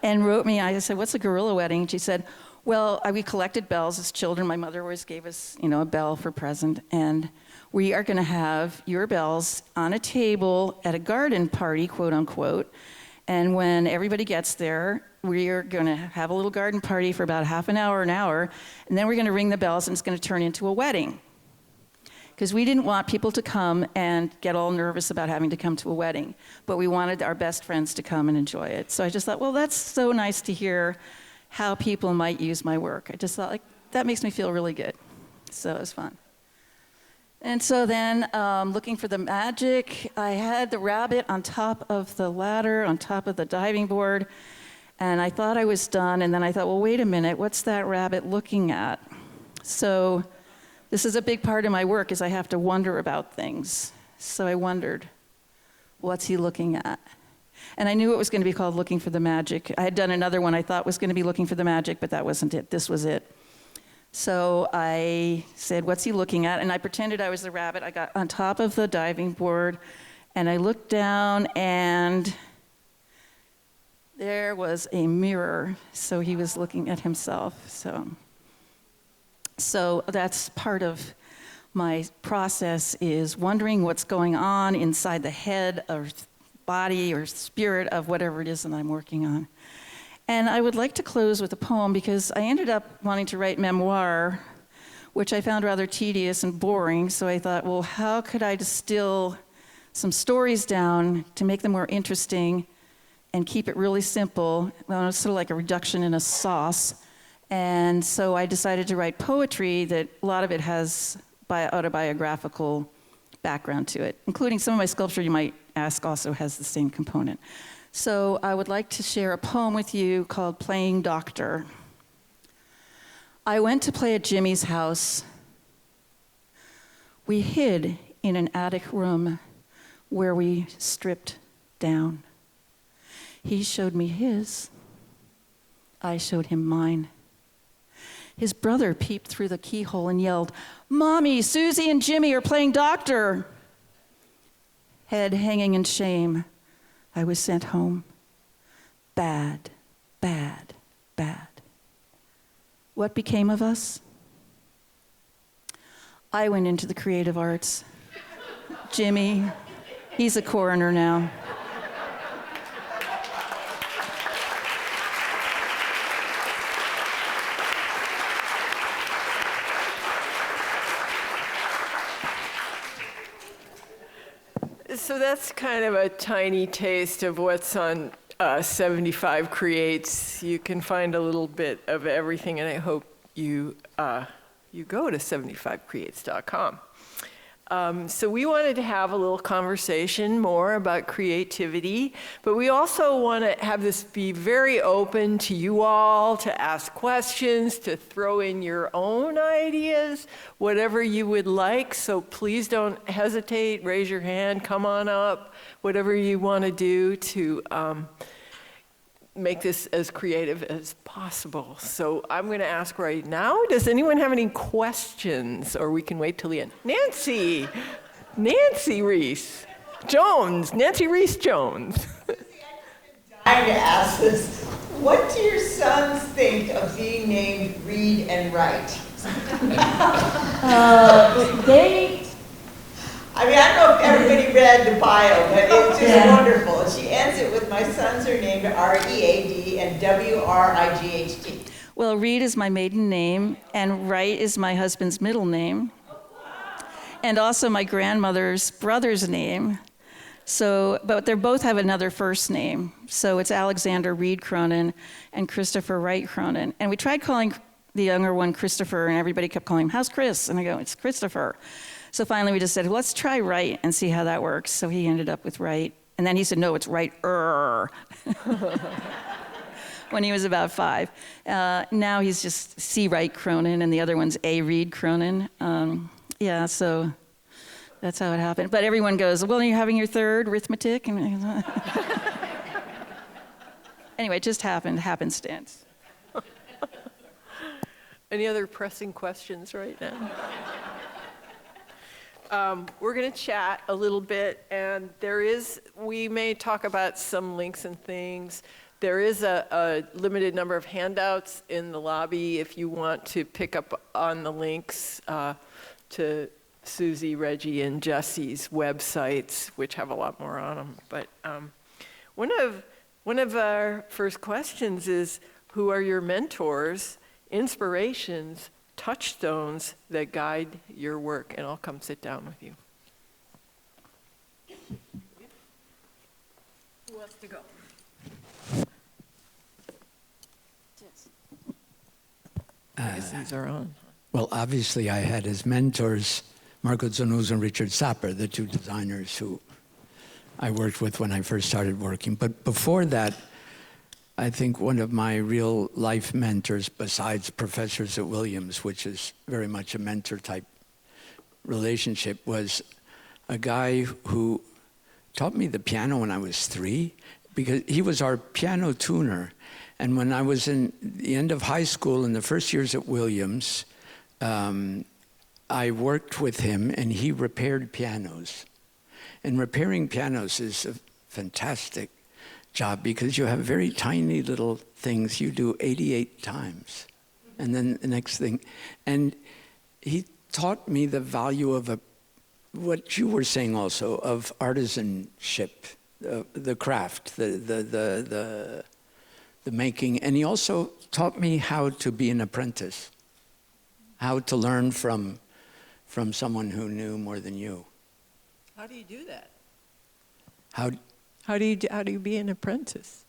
And wrote me, I said, what's a gorilla wedding? She said, well, we collected bells as children. My mother always gave us, a bell for present. And we are going to have your bells on a table at a garden party, quote unquote. And when everybody gets there, we are going to have a little garden party for about half an hour, and then we're going to ring the bells, and it's going to turn into a wedding. Because we didn't want people to come and get all nervous about having to come to a wedding, but we wanted our best friends to come and enjoy it. So I just thought, well, that's so nice to hear how people might use my work. I just thought, that makes me feel really good. So it was fun. And so then, looking for the magic, I had the rabbit on top of the ladder, on top of the diving board, and I thought I was done, and then I thought, well, wait a minute, what's that rabbit looking at? So This is a big part of my work, is I have to wonder about things. So I wondered, what's he looking at? And I knew it was going to be called Looking for the Magic. I had done another one I thought was going to be Looking for the Magic, but that wasn't it. This was it. So I said, what's he looking at? And I pretended I was the rabbit. I got on top of the diving board, and I looked down, and there was a mirror. So he was looking at himself. So that's part of my process, is wondering what's going on inside the head or body or spirit of whatever it is that I'm working on. And I would like to close with a poem, because I ended up wanting to write memoir, which I found rather tedious and boring. So I thought, well, how could I distill some stories down to make them more interesting and keep it really simple? Well, it's sort of like a reduction in a sauce. And so I decided to write poetry that a lot of it has autobiographical background to it, including some of my sculpture, you might ask, also has the same component. So I would like to share a poem with you called Playing Doctor. I went to play at Jimmy's house. We hid in an attic room where we stripped down. He showed me his. I showed him mine. His brother peeped through the keyhole and yelled, "Mommy, Susie and Jimmy are playing doctor." Head hanging in shame, I was sent home. Bad, bad, bad. What became of us? I went into the creative arts. Jimmy, he's a coroner now. So that's kind of a tiny taste of what's on 75 Creates. You can find a little bit of everything, and I hope you go to 75creates.com. So we wanted to have a little conversation more about creativity, but we also want to have this be very open to you all, to ask questions, to throw in your own ideas, whatever you would like. So please don't hesitate, raise your hand, come on up, whatever you want to do to make this as creative as possible. So I'm going to ask right now, does anyone have any questions? Or we can wait till the end. Nancy Reese Jones. Nancy Reese Jones. I'm to ask this. What do your sons think of being named Read and Write? I mean, I don't know if everybody read the bio, but it's just wonderful. And she ends it with, my sons are named R-E-A-D and W-R-I-G-H-T. Well, Read is my maiden name, and Wright is my husband's middle name, and also my grandmother's brother's name. So, but they both have another first name. So it's Alexander Read Cronin and Christopher Wright Cronin. And we tried calling the younger one Christopher, and everybody kept calling him, "How's Chris?" And I go, "It's Christopher." So finally we just said, let's try Wright and see how that works. So he ended up with Wright. And then he said, no, it's Wright-er. When he was about 5. Now he's just C. Wright Cronin, and the other one's A. Read Cronin. So that's how it happened. But everyone goes, well, are you having your third arithmetic? And anyway, it just happened, happenstance. Any other pressing questions right now? We're going to chat a little bit, and we may talk about some links and things. There is a limited number of handouts in the lobby if you want to pick up on the links to Susie, Reggie, and Jesse's websites, which have a lot more on them. But one of our first questions is, who are your mentors, inspirations, touchstones that guide your work? And I'll come sit down with you. Who wants to go? These are on. Well, obviously I had as mentors Marco Zanuzzo and Richard Sapper, the two designers who I worked with when I first started working. But before that, I think one of my real life mentors, besides professors at Williams, which is very much a mentor type relationship was a guy who taught me the piano when I was 3, because he was our piano tuner. And when I was in the end of high school in the first years at Williams, I worked with him and he repaired pianos. And repairing pianos is a fantastic job because you have very tiny little things you do 88 times. And then the next thing. And he taught me the value of what you were saying also, of artisanship, the craft, the making. And he also taught me how to be an apprentice, how to learn from someone who knew more than you. How do you do that? How do you be an apprentice?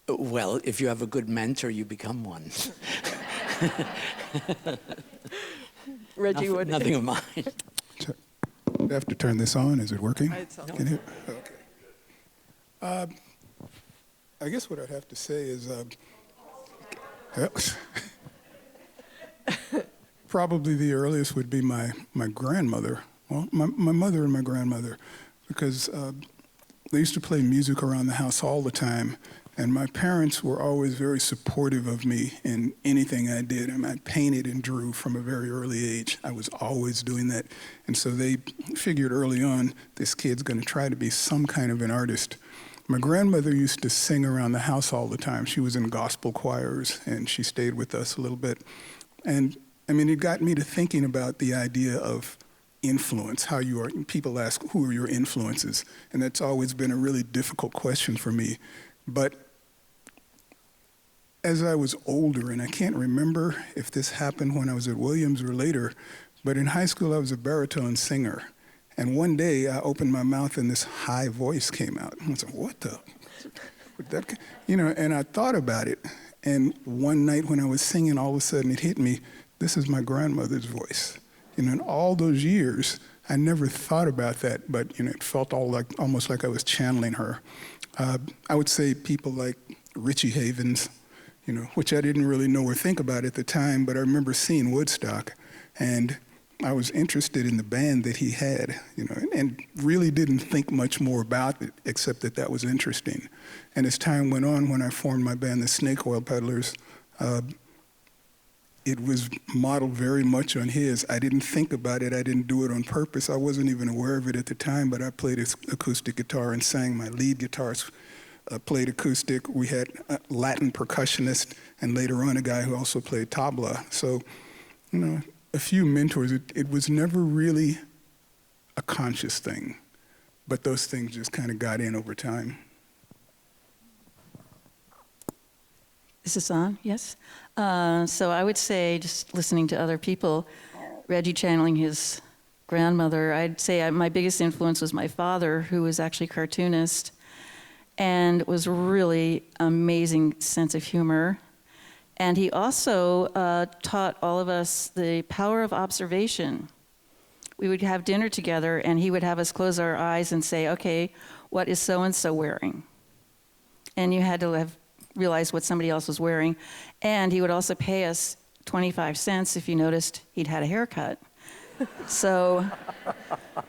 Well, if you have a good mentor, you become one. Reggie, nothing of mine. I have to turn this on. Is it working? It's on. Can you? Okay. I guess what I'd have to say is probably the earliest would be my grandmother. Well, my mother and my grandmother, because they used to play music around the house all the time. And my parents were always very supportive of me in anything I did. I mean, I painted and drew from a very early age. I was always doing that. And so they figured early on, this kid's going to try to be some kind of an artist. My grandmother used to sing around the house all the time. She was in gospel choirs, and she stayed with us a little bit. And, I mean, it got me to thinking about the idea of influence, how you are. People ask, who are your influences? And that's always been a really difficult question for me. But as I was older, and I can't remember if this happened when I was at Williams or later, but in high school I was a baritone singer. And one day I opened my mouth and this high voice came out. And I was like, what the? And I thought about it. And one night when I was singing, all of a sudden it hit me, this is my grandmother's voice. In all those years, I never thought about that, but it felt almost like I was channeling her. I would say people like Richie Havens, which I didn't really know or think about at the time, but I remember seeing Woodstock, and I was interested in the band that he had, and really didn't think much more about it, except that was interesting. And as time went on, when I formed my band, the SnakeOil Peddlers, it was modeled very much on his. I didn't think about it. I didn't do it on purpose. I wasn't even aware of it at the time, but I played acoustic guitar and sang. My lead guitarist played acoustic. We had a Latin percussionist, and later on a guy who also played tabla. So, a few mentors. It was never really a conscious thing, but those things just kind of got in over time. Is this on? Yes? So I would say, just listening to other people, Reggie channeling his grandmother, I'd say my biggest influence was my father, who was actually a cartoonist and was really amazing sense of humor. And he also taught all of us the power of observation. We would have dinner together, and he would have us close our eyes and say, okay, what is so-and-so wearing? And you had to have realized what somebody else was wearing. And he would also pay us 25 cents if you noticed he'd had a haircut. So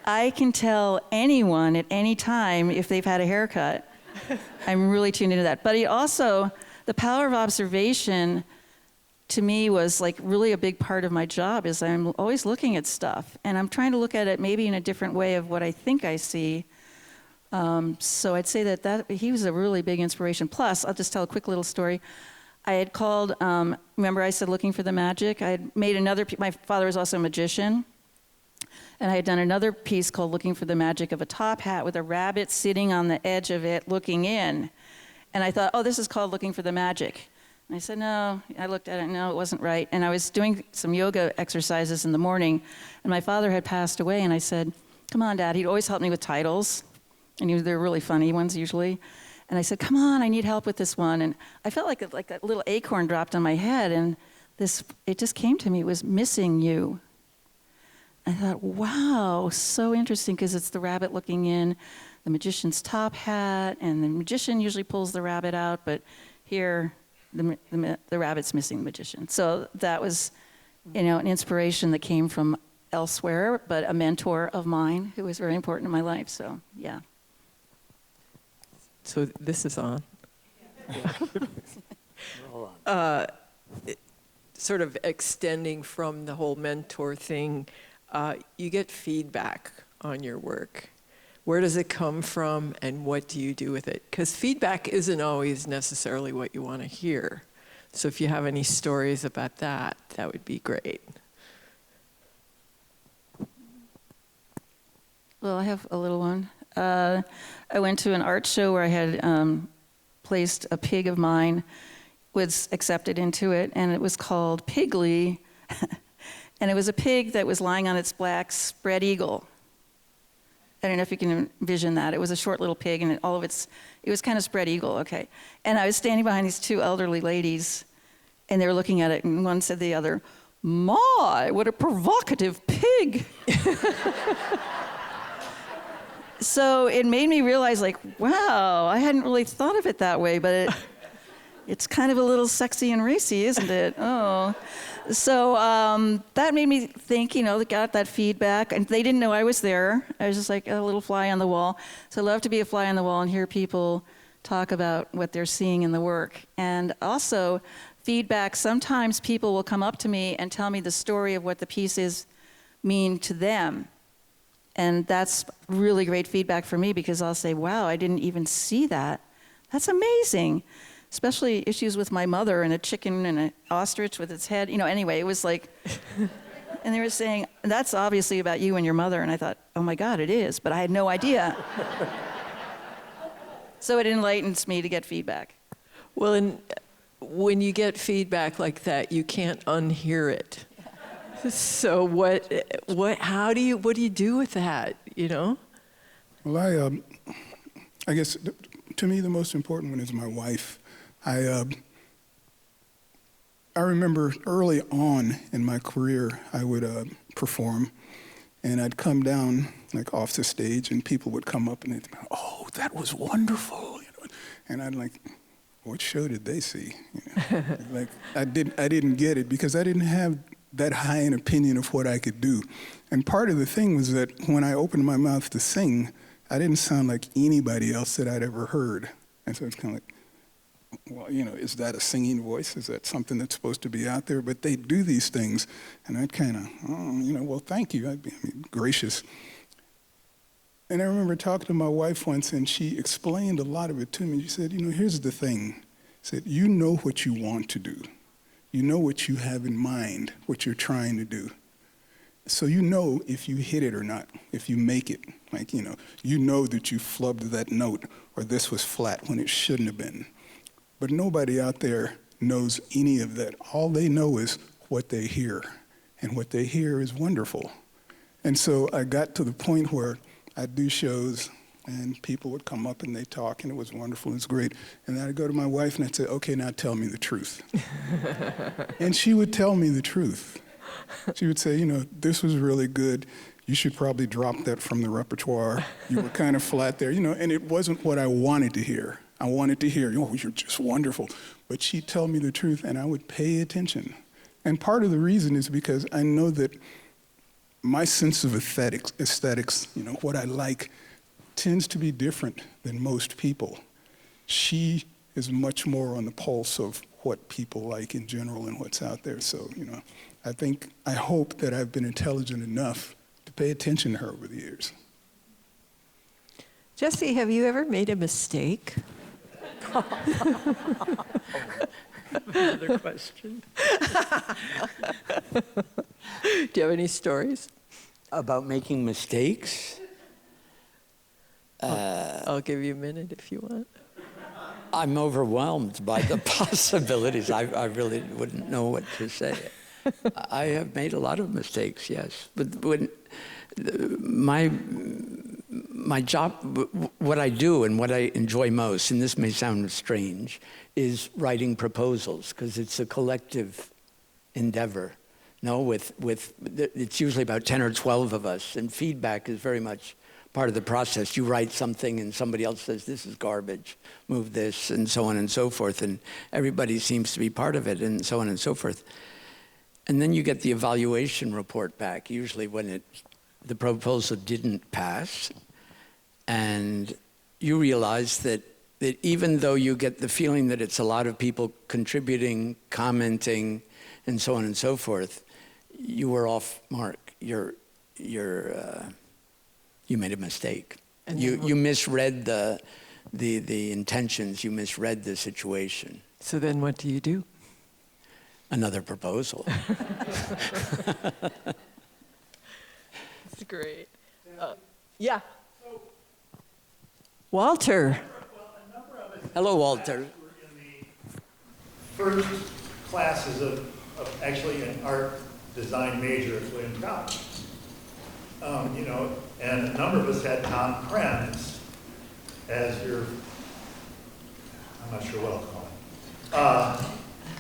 I can tell anyone at any time if they've had a haircut. I'm really tuned into that. But he also, the power of observation to me was like really a big part of my job, is I'm always looking at stuff. And I'm trying to look at it maybe in a different way of what I think I see. So I'd say that he was a really big inspiration. Plus, I'll just tell a quick little story. I had called, remember I said looking for the magic? I had made my father was also a magician. And I had done another piece called Looking for the Magic of a Top Hat with a rabbit sitting on the edge of it looking in. And I thought, oh, this is called Looking for the Magic. And I said, no. I looked at it, no, it wasn't right. And I was doing some yoga exercises in the morning, and my father had passed away, and I said, come on, Dad. He'd always help me with titles, and they're really funny ones usually. And I said, come on, I need help with this one. And I felt like a little acorn dropped on my head, and it just came to me. It was missing you. I thought, wow, so interesting, because it's the rabbit looking in, the magician's top hat, and the magician usually pulls the rabbit out, but here the rabbit's missing the magician. So that was, an inspiration that came from elsewhere, but a mentor of mine who was very important in my life. So, yeah. So this is on. Sort of extending from the whole mentor thing, you get feedback on your work. Where does it come from, and what do you do with it? Because feedback isn't always necessarily what you want to hear. So if you have any stories about that, that would be great. Well, I have a little one. I went to an art show where I had placed a pig of mine, was accepted into it, and it was called Piggly. And it was a pig that was lying on its black spread eagle. I don't know if you can envision that. It was a short little pig, and it was kind of spread eagle, okay. And I was standing behind these two elderly ladies, and they were looking at it, and one said to the other, "My, what a provocative pig." So it made me realize, like, wow, I hadn't really thought of it that way, but it's kind of a little sexy and racy, isn't it? Oh. So that made me think, got that feedback. And they didn't know I was there. I was just like a little fly on the wall. So I love to be a fly on the wall and hear people talk about what they're seeing in the work. And also feedback, sometimes people will come up to me and tell me the story of what the pieces mean to them. And that's really great feedback for me, because I'll say, wow, I didn't even see that. That's amazing. Especially issues with my mother and a chicken and an ostrich with its head. Anyway, it was like, and they were saying, that's obviously about you and your mother. And I thought, oh my God, it is, but I had no idea. So it enlightens me to get feedback. Well, and when you get feedback like that, you can't unhear it. So what do you do with that, Well, I guess to me the most important one is my wife. I remember early on in my career, I would perform, and I'd come down like off the stage, and people would come up and they'd be, "Oh, that was wonderful," and I'd like, "What show did they see?" Like I didn't get it because I didn't have that high an opinion of what I could do. And part of the thing was that when I opened my mouth to sing, I didn't sound like anybody else that I'd ever heard. And so it's kind of like, well, is that a singing voice? Is that something that's supposed to be out there? But they do these things, and I'd kind of, well, thank you. I'd be gracious. And I remember talking to my wife once, and she explained a lot of it to me. She said, here's the thing. She said, you know what you want to do. You know what you have in mind, what you're trying to do. So you know if you hit it or not, if you make it. Like, you know that you flubbed that note, or this was flat when it shouldn't have been. But nobody out there knows any of that. All they know is what they hear, and what they hear is wonderful. And so I got to the point where I'd do shows, and people would come up and they'd talk, and it was wonderful, it was great. And then I'd go to my wife and I'd say, okay, now tell me the truth. And she would tell me the truth. She would say, this was really good. You should probably drop that from the repertoire. You were kind of flat there, and it wasn't what I wanted to hear. I wanted to hear, you're just wonderful. But she'd tell me the truth, and I would pay attention. And part of the reason is because I know that my sense of aesthetics, what I like, tends to be different than most people. She is much more on the pulse of what people like in general and what's out there. So, I hope that I've been intelligent enough to pay attention to her over the years. Jesse, have you ever made a mistake? Another question. Do you have any stories? About making mistakes? I'll give you a minute if you want. I'm overwhelmed by the possibilities. I really wouldn't know what to say. I have made a lot of mistakes, yes. But when my job, what I do and what I enjoy most, and this may sound strange, is writing proposals, because it's a collective endeavor. It's usually about 10 or 12 of us, and feedback is very much part of the process. You write something and somebody else says, this is garbage, move this, and so on and so forth, and everybody seems to be part of it, and so on and so forth. And then you get the evaluation report back, usually when the proposal didn't pass. And you realize that even though you get the feeling that it's a lot of people contributing, commenting, and so on and so forth, you were off mark. You made a mistake. And You misread the intentions. You misread the situation. So then what do you do? Another proposal. That's great. Yeah. Walter. Hello, Walter. We're in the first classes of actually an art design major at Williams College. You know, and a number of us had Tom Krenz as your, I'm not sure what I'll call him.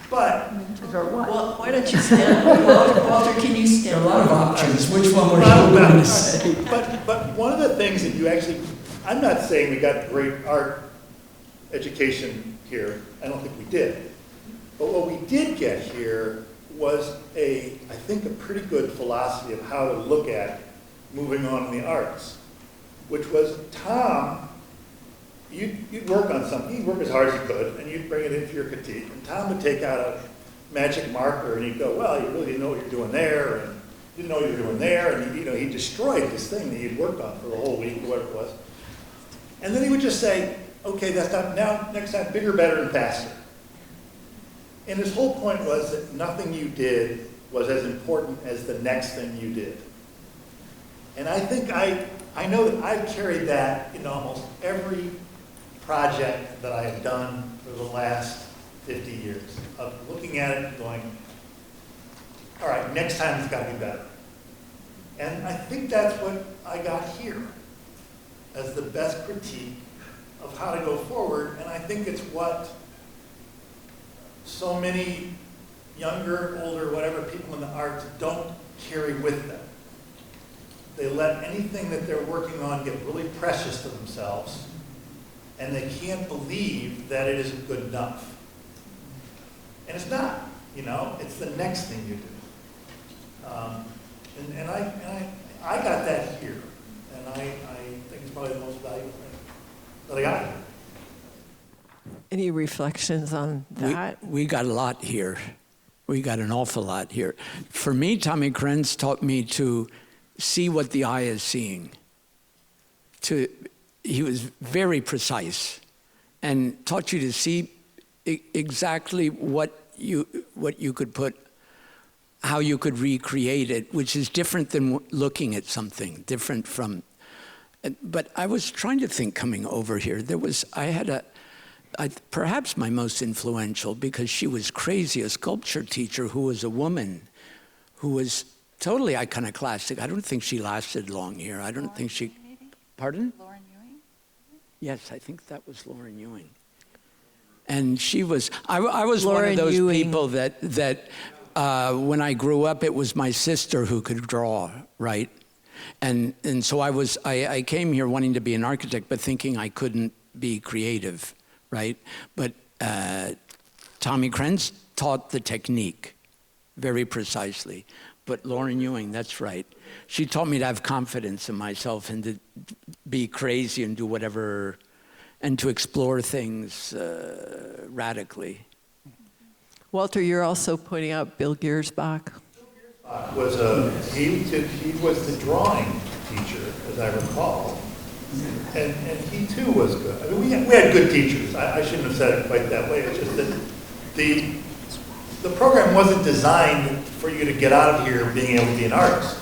But Well, why don't you stand? Walter, can you stand? There are a lot of options. Which one were you Well, going to say? but one of the things that you actually, I'm not saying we got great art education here. I don't think we did. But what we did get here was I think a pretty good philosophy of how to look at moving on in the arts, which was Tom, you'd work on something, you'd work as hard as you could, and you'd bring it in for your critique, and Tom would take out a magic marker, and he'd go, well, you really didn't know what you're doing there, and you didn't know what you were doing there, and he destroyed this thing that you'd worked on for the whole week, or whatever it was. And then he would just say, okay, that's not, now, next time, bigger, better, and faster. And his whole point was that nothing you did was as important as the next thing you did. And I think I know that I've carried that in almost every project that I have done for the last 50 years, of looking at it and going, all right, next time it's got to be better. And I think that's what I got here as the best critique of how to go forward, and I think it's what so many younger, older, whatever people in the arts don't carry with them. They let anything that they're working on get really precious to themselves, and they can't believe that it isn't good enough. And it's not, it's the next thing you do. And I got that here, and I think it's probably the most valuable thing that I got here. Any reflections on that? We got a lot here. We got an awful lot here. For me, Tommy Krenz taught me to see what the eye is seeing. He was very precise and taught you to see exactly what you could put, how you could recreate it, which is different than looking at something, different from. But I was trying to think coming over here. Perhaps my most influential, because she was crazy, a sculpture teacher who was a woman, who was totally iconoclastic. I don't think she lasted long here. I don't think she. Maybe? Pardon? Lauren Ewing? Yes, I think that was Lauren Ewing. And she was. I was Lauren one of those Ewing. people that when I grew up, it was my sister who could draw, right? And so I came here wanting to be an architect, but thinking I couldn't be creative, right? But Tommy Krenz taught the technique very precisely. But Lauren Ewing, that's right. She taught me to have confidence in myself and to be crazy and do whatever, and to explore things radically. Walter, you're also pointing out Bill Giersbach. He was the drawing teacher, as I recall, and he too was good. I mean, we had good teachers. I shouldn't have said it quite that way. It's just that the program wasn't designed for you to get out of here being able to be an artist.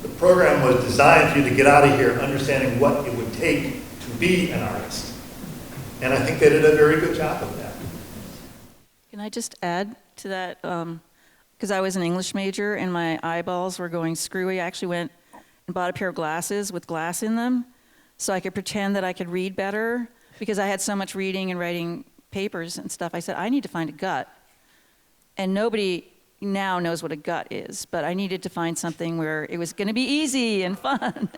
The program was designed for you to get out of here understanding what it would take to be an artist, and I think they did a very good job of that. Can I just add to that? Because I was an English major and my eyeballs were going screwy. I actually went and bought a pair of glasses with glass in them so I could pretend that I could read better, because I had so much reading and writing papers and stuff. I said, I need to find a gut. And nobody now knows what a gut is, but I needed to find something where it was going to be easy and fun.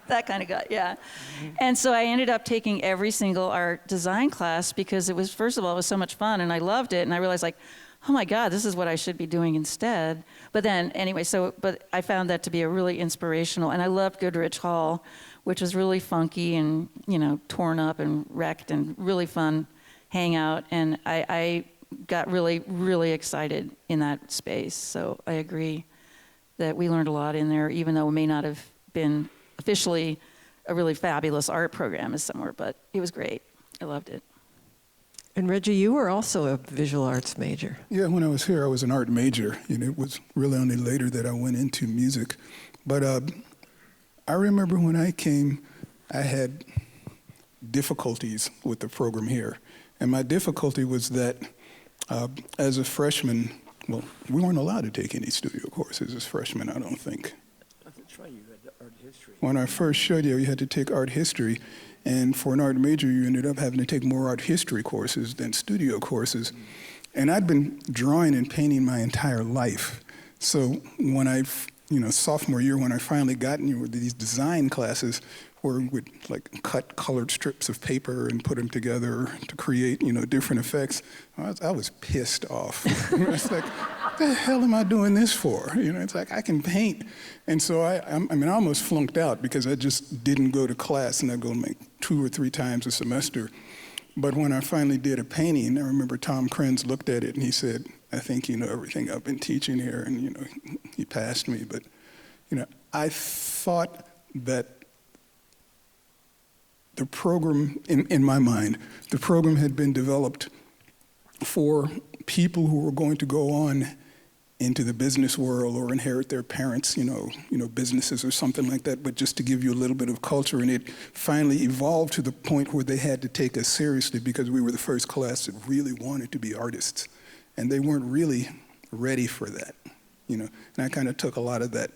That kind of gut, yeah. And so I ended up taking every single art design class because it was, first of all, it was so much fun and I loved it. And I realized, like, oh my God, this is what I should be doing instead. But then, anyway, but I found that to be a really inspirational, and I loved Goodrich Hall, which was really funky and, torn up and wrecked and really fun hangout. And I got really, really excited in that space. So I agree that we learned a lot in there, even though it may not have been officially a really fabulous art program as somewhere, but it was great. I loved it. And Reggie, you were also a visual arts major. Yeah, when I was here, I was an art major. It was really only later that I went into music. But I remember when I came, I had difficulties with the program here. And my difficulty was that as a freshman, well, we weren't allowed to take any studio courses as freshmen, I don't think. That's right, you had art history. When I first showed you had to take art history. And for an art major, you ended up having to take more art history courses than studio courses. And I'd been drawing and painting my entire life. So when sophomore year, when I finally got into these design classes where we would cut colored strips of paper and put them together to create, different effects, I was pissed off. It's like, what the hell am I doing this for? It's like, I can paint. And so I almost flunked out because I just didn't go to class, and I'd go 2 or 3 times a semester. But when I finally did a painting, I remember Tom Krenz looked at it and he said, I think you know everything I've been teaching here, and he passed me. But I thought that the program, in my mind, the program had been developed for people who were going to go on into the business world or inherit their parents, businesses or something like that, but just to give you a little bit of culture. And it finally evolved to the point where they had to take us seriously because we were the first class that really wanted to be artists. And they weren't really ready for that, And I kind of took a lot of that,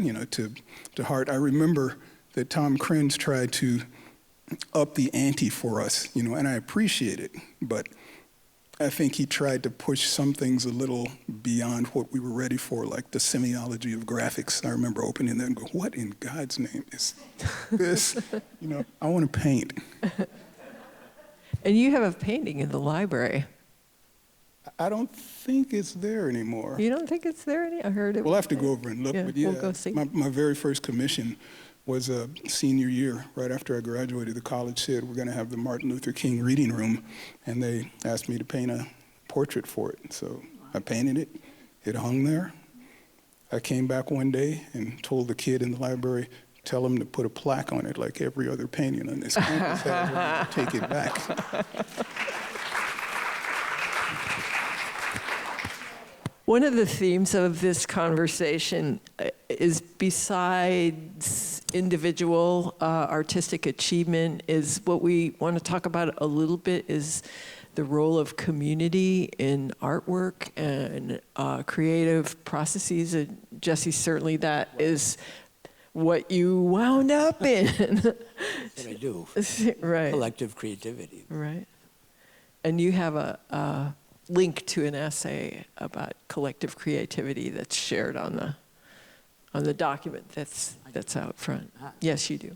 to heart. I remember that Tom Krenz tried to up the ante for us, and I appreciate it, but I think he tried to push some things a little beyond what we were ready for, like the semiology of graphics. I remember opening that and go, what in God's name is this? I want to paint. And you have a painting in the library. I don't think it's there anymore. You don't think it's there anymore? I heard it. We'll have to go over and look. Yeah, But yeah, we'll go see. My very first commission was a senior year. Right after I graduated, the college said, we're going to have the Martin Luther King reading room. And they asked me to paint a portrait for it. So I painted it. It hung there. I came back one day and told the kid in the library, tell him to put a plaque on it like every other painting on this campus has, or take it back. One of the themes of this conversation is, besides individual artistic achievement, is what we want to talk about a little bit is the role of community in artwork and creative processes. And Jesse, certainly that is what you wound up in. That's what I do. Right. Collective creativity. Right. And you have a link to an essay about collective creativity that's shared on the document that's out front. Yes, you do.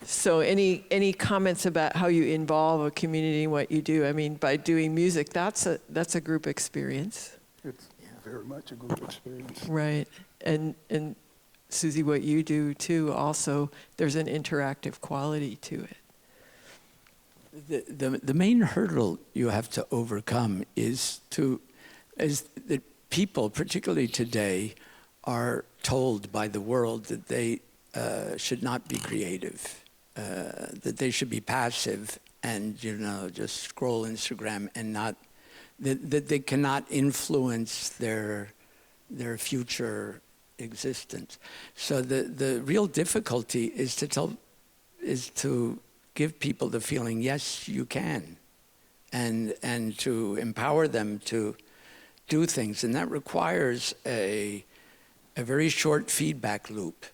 So any comments about how you involve a community in what you do? I mean, by doing music, that's a group experience. It's very much a group experience. Right. And Susie, what you do too, also, there's an interactive quality to it. The main hurdle you have to overcome is that people, particularly today, are told by the world that they should not be creative, that they should be passive and just scroll Instagram and not that they cannot influence their future existence. So the real difficulty is to give people the feeling, yes, you can, and to empower them to do things. And that requires a very short feedback loop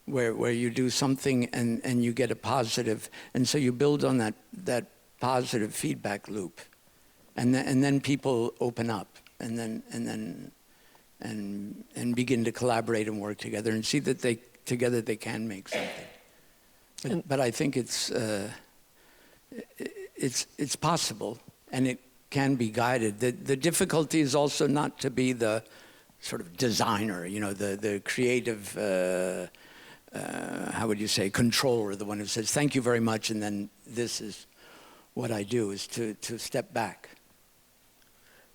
where you do something and you get a positive, and so you build on that positive feedback loop. And then people open up and begin to collaborate and work together and see that together they can make something. But I think it's possible, and it can be guided. The difficulty is also not to be the sort of designer, you know, the creative, how would you say, controller, the one who says, thank you very much, and then this is what I do, is to step back.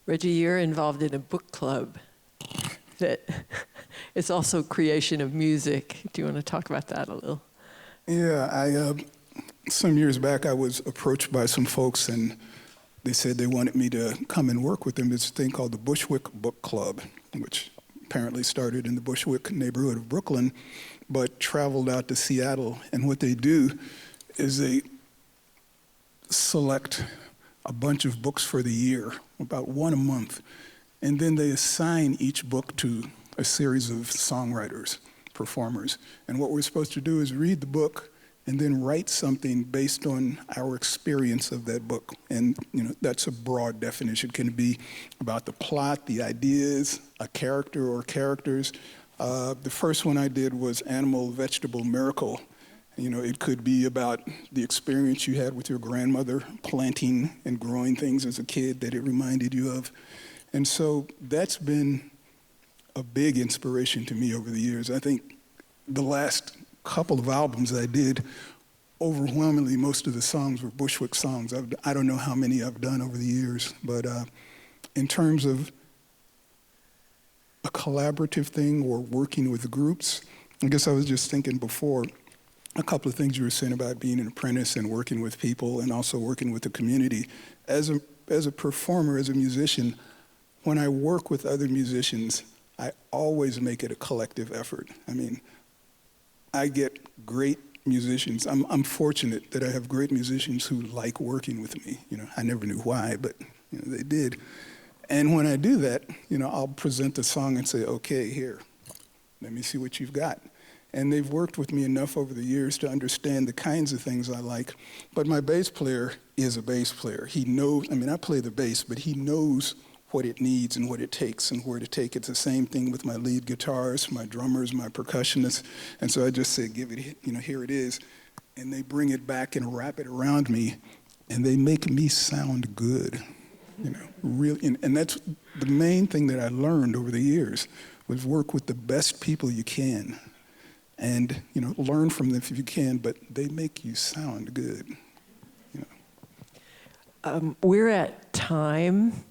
Reggie, you're involved in a book club that is also creation of music. Do you want to talk about that a little? Yeah, some years back I was approached by some folks and they said they wanted me to come and work with them. There's a thing called the Bushwick Book Club, which apparently started in the Bushwick neighborhood of Brooklyn, but traveled out to Seattle. And what they do is they select a bunch of books for the year, about one a month, and then they assign each book to a series of songwriters, performers. And what we're supposed to do is read the book and then write something based on our experience of that book. And you know, that's a broad definition. It can be about the plot, the ideas, a character or characters. The first one I did was Animal Vegetable Miracle. You know, it could be about the experience you had with your grandmother planting and growing things as a kid that it reminded you of. And so that's been a big inspiration to me over the years. I think the last couple of albums I did, overwhelmingly most of the songs were Bushwick songs. I don't know how many I've done over the years, but in terms of a collaborative thing or working with groups, I guess I was just thinking before, a couple of things you were saying about being an apprentice and working with people and also working with the community. As a performer, as a musician, when I work with other musicians, I always make it a collective effort. I mean, I get great musicians. I'm fortunate that I have great musicians who like working with me. You know, I never knew why, but you know, they did. And when I do that, you know, I'll present the song and say, okay, here, let me see what you've got. And they've worked with me enough over the years to understand the kinds of things I like. But my bass player is a bass player. He knows, I mean, I play the bass, but he knows what it needs and what it takes and where to take it. It's the same thing with my lead guitarists, my drummers, my percussionists. And so I just say, give it, you know, here it is. And they bring it back and wrap it around me, and they make me sound good. You know, really, and that's the main thing that I learned over the years, was work with the best people you can. And, you know, learn from them if you can, but they make you sound good. You know. We're at time,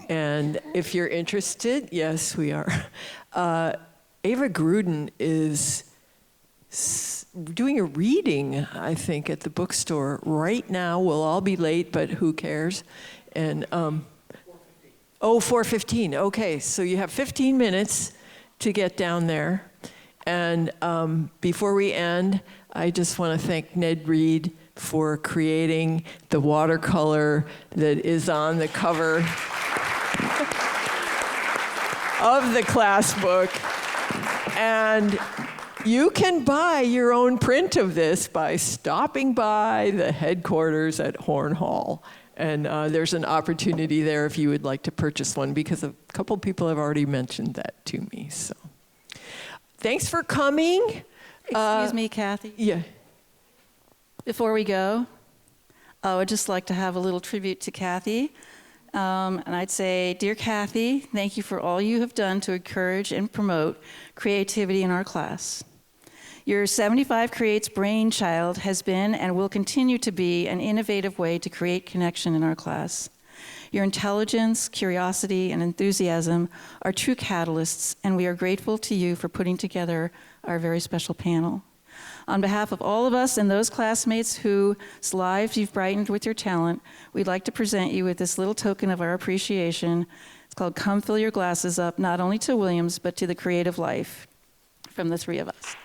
and if you're interested, yes, we are. Ava Gruden is doing a reading, I think, at the bookstore right now. We'll all be late, but who cares? And 4:15. Okay, so you have 15 minutes to get down there. And before we end, I just want to thank Ned Reed for creating the watercolor that is on the cover of the class book. And you can buy your own print of this by stopping by the headquarters at Horn Hall. And there's an opportunity there if you would like to purchase one, because a couple people have already mentioned that to me. So thanks for coming. Excuse me, Kathy. Yeah. Before we go, I would just like to have a little tribute to Kathy. And I'd say, dear Kathy, thank you for all you have done to encourage and promote creativity in our class. Your 75 Creates brainchild has been and will continue to be an innovative way to create connection in our class. Your intelligence, curiosity, and enthusiasm are true catalysts, and we are grateful to you for putting together our very special panel. On behalf of all of us and those classmates whose lives you've brightened with your talent, we'd like to present you with this little token of our appreciation. It's called Come Fill Your Glasses Up, not only to Williams, but to the creative life, from the three of us.